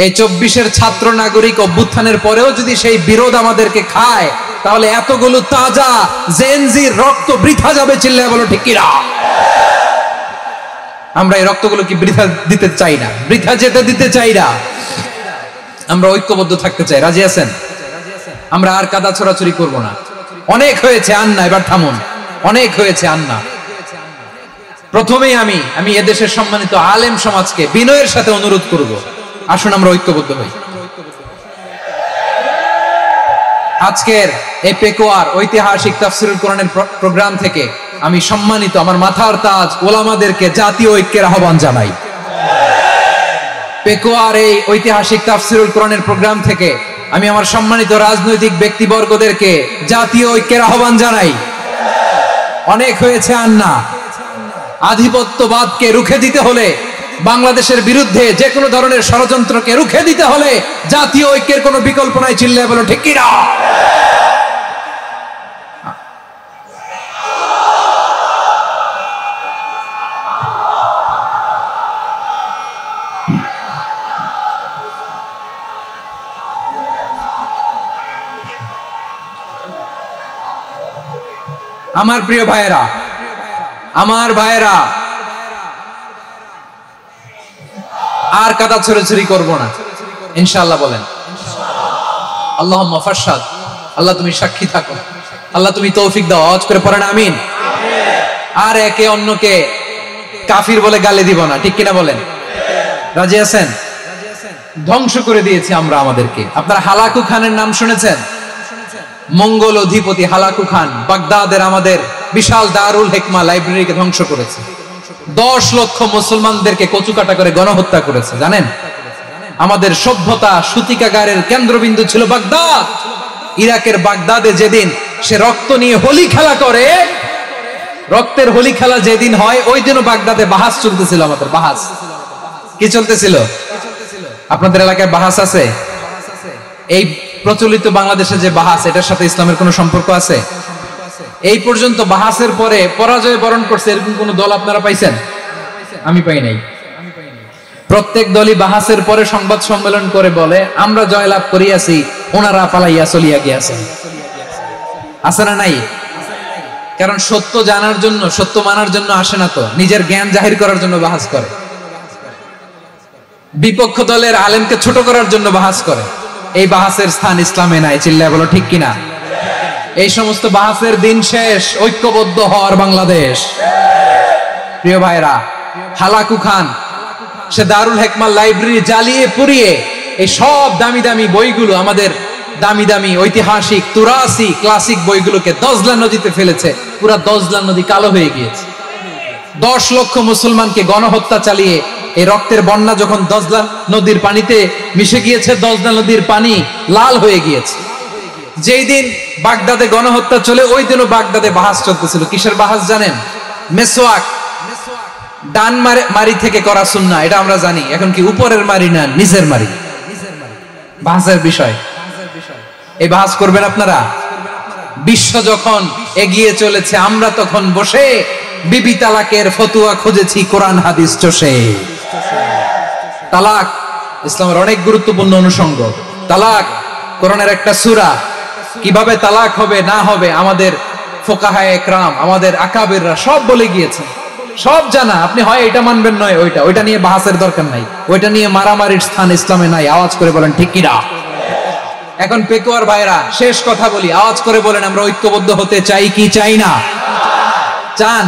এই 24-এর ছাত্র নাগরিক অভ্যুত্থানের পরেও যদি সেই বিরোধ আমাদেরকে খায়, তাহলে এতগুলো তাজা জেনজির রক্ত বৃথা যাবে। চিল্লায় বলো ঠিক কিনা? আমরা এই রক্তগুলো কি বৃথা দিতে চাই না, বৃথা যেতে দিতে চাই না। আমরা ঐক্যবদ্ধ থাকতে চাই। রাজি আছেন? আমরা আর কাদা ছোড়াছুরি করব না। অনেক হয়েছে আন্না, এবার থামুন। অনেক হয়েছে আন্না। প্রথমেই আমি এদেশের সম্মানিত আলেম সমাজকে বিনয়ের সাথে অনুরোধ করব, আসুন আমরা ঐক্যবদ্ধ হই। আজকের এই পেকুয়ার ঐতিহাসিক তাফসীরুল কোরআনের প্রোগ্রাম থেকে আমি সম্মানিত আমার মাথার তাজ ওলামাদেরকে জাতীয় ঐক্যের আহ্বান জানাই। পেকুয়ার এই ঐতিহাসিক তাফসীরুল কোরআনের প্রোগ্রাম থেকে আমি আমার সম্মানিত রাজনৈতিক ব্যক্তিবর্গদেরকে জাতীয় ঐক্যের আহ্বান জানাই। অনেক হয়েছে আন্না। আধিপত্যবাদকে রুখে দিতে হলে, বাংলাদেশের বিরুদ্ধে যে কোনো ধরনের ষড়যন্ত্রকে রুখে দিতে হলে জাতীয় ঐক্যের কোনো বিকল্প নাই। চিল্লায় বলো ঠিক কিনা? আমার প্রিয় ভাইয়েরা, আমার ভাইয়েরা, আর কাদা ছড়াছড়ি করব না ইনশাআল্লাহ। বলেন আল্লাহুম্মা ফাশহাদ। আল্লাহ তুমি সাক্ষী থাকো, আল্লাহ তুমি তৌফিক দাও। আওয়াজ করে পড়েন আমিন। আর একে অন্যকে কাফির বলে গালি দিব না। ঠিক কিনা বলেন? রাজি আছেন? ধ্বংস করে দিয়েছি আমরা আমাদেরকে। আপনারা হালাকু খানের নাম শুনেছেন? মঙ্গল অধিপতি হালাকু খান বাগদাদের আমাদের বিশাল দারুল হিকমা লাইব্রেরিকে ধ্বংস করেছে। 10 লক্ষ মুসলমানদেরকে কচুকাটা করে গণহত্যা করেছে। জানেন? আমাদের সভ্যতা সূতিকাগারের কেন্দ্রবিন্দু ছিল বাগদাদ। ইরাকের বাগদাদে যেদিন সে রক্ত নিয়ে হোলি খেলা করে, রক্তের হোলি খেলা যেদিন হয়, ওই দিনও বাগদাদে বাহাস চলতেছিল। আমাদের বাহাস কি চলতেছিল? আপনাদের এলাকায় বাহাস আছে? এই প্রচলিত বাংলাদেশে যে বাহাস, এটার সাথে ইসলামের কোনো সম্পর্ক আছে? এই পর্যন্ত বাহাসের পরে পরাজয় বরণ করছে এরকম কোন দল আপনারা পাইছেন? আমি পাই নাই। প্রত্যেক দলই বাহাসের পরে সংবাদ সম্মেলন করে বলে আমরা জয়লাভ করিয়াছি, ওনারা পালাইয়া চলিয়া গিয়াছেন। আছে না নাই? কারণ সত্য জানার জন্য, সত্য মানার জন্য আসে না, তো নিজের জ্ঞান জাহির করার জন্য বাহাস করে, বিপক্ষ দলের আলেমকে ছোট করার জন্য বাহাস করে। এই বাহাসের স্থান ইসলামে নাই। চিল্লায় বলো ঠিক কিনা? এই সমস্ত বাহাসের দিন শেষ। ঐক্যবদ্ধ হওয়ার বাংলাদেশ। প্রিয় ভাইরা, হালাকু খান সে দারুল হেকমার লাইব্রেরি জ্বালিয়ে পুড়িয়ে এই সব দামি দামি বইগুলো, আমাদের দামি দামি ঐতিহাসিক তুরাসি ক্লাসিক বইগুলোকে দজলা নদীতে ফেলেছে। পুরা দজলা নদী কালো হয়ে গিয়েছে। 10 লক্ষ মুসলমানকে গণহত্যা চালিয়ে এই রক্তের বন্যা যখন দজলা নদীর পানিতে মিশে গিয়েছে, দজলা নদীর পানি লাল হয়ে গিয়েছে। যেই দিন বাগদাদে গণহত্যা চলে, ওই দিনও বাগদাদে বাহাস চলতেছিল। কিসের বাহাস জানেন? মেসওয়াক, ডান মারি থেকে করা সুন্নাহ, এটা আমরা জানি। এখন কি উপরের মারি না নিচের মারি? বাহাসের বিষয়। এই বাহাস করবেন আপনারা? বিশ্ব যখন এগিয়ে চলেছে, আমরা তখন বসে বিবি তালাকের ফতুয়া খুঁজেছি কোরআন হাদিস চষে। তালাক ইসলামের অনেক গুরুত্বপূর্ণ অনুষঙ্গ। তালাক কোরআনের একটা সূরা। কিভাবে তালাক হবে না হবে আমাদের ফুকাহায়ে একরাম, আমাদের আকাবিররা সব বলে গিয়েছে, সব জানা। আপনি হয় এটা মানবেন, নয় ওইটা নিয়ে বাহাসের দরকার নাই। ওইটা নিয়ে মারামারির স্থান ইসলামে নাই। আওয়াজ করে বলেন ঠিক কিনা? এখন পেকুয়ার ভাইরা, শেষ কথা বলি, আওয়াজ করে বলেন আমরা ঐক্যবদ্ধ হতে চাই কি চাই না? চান?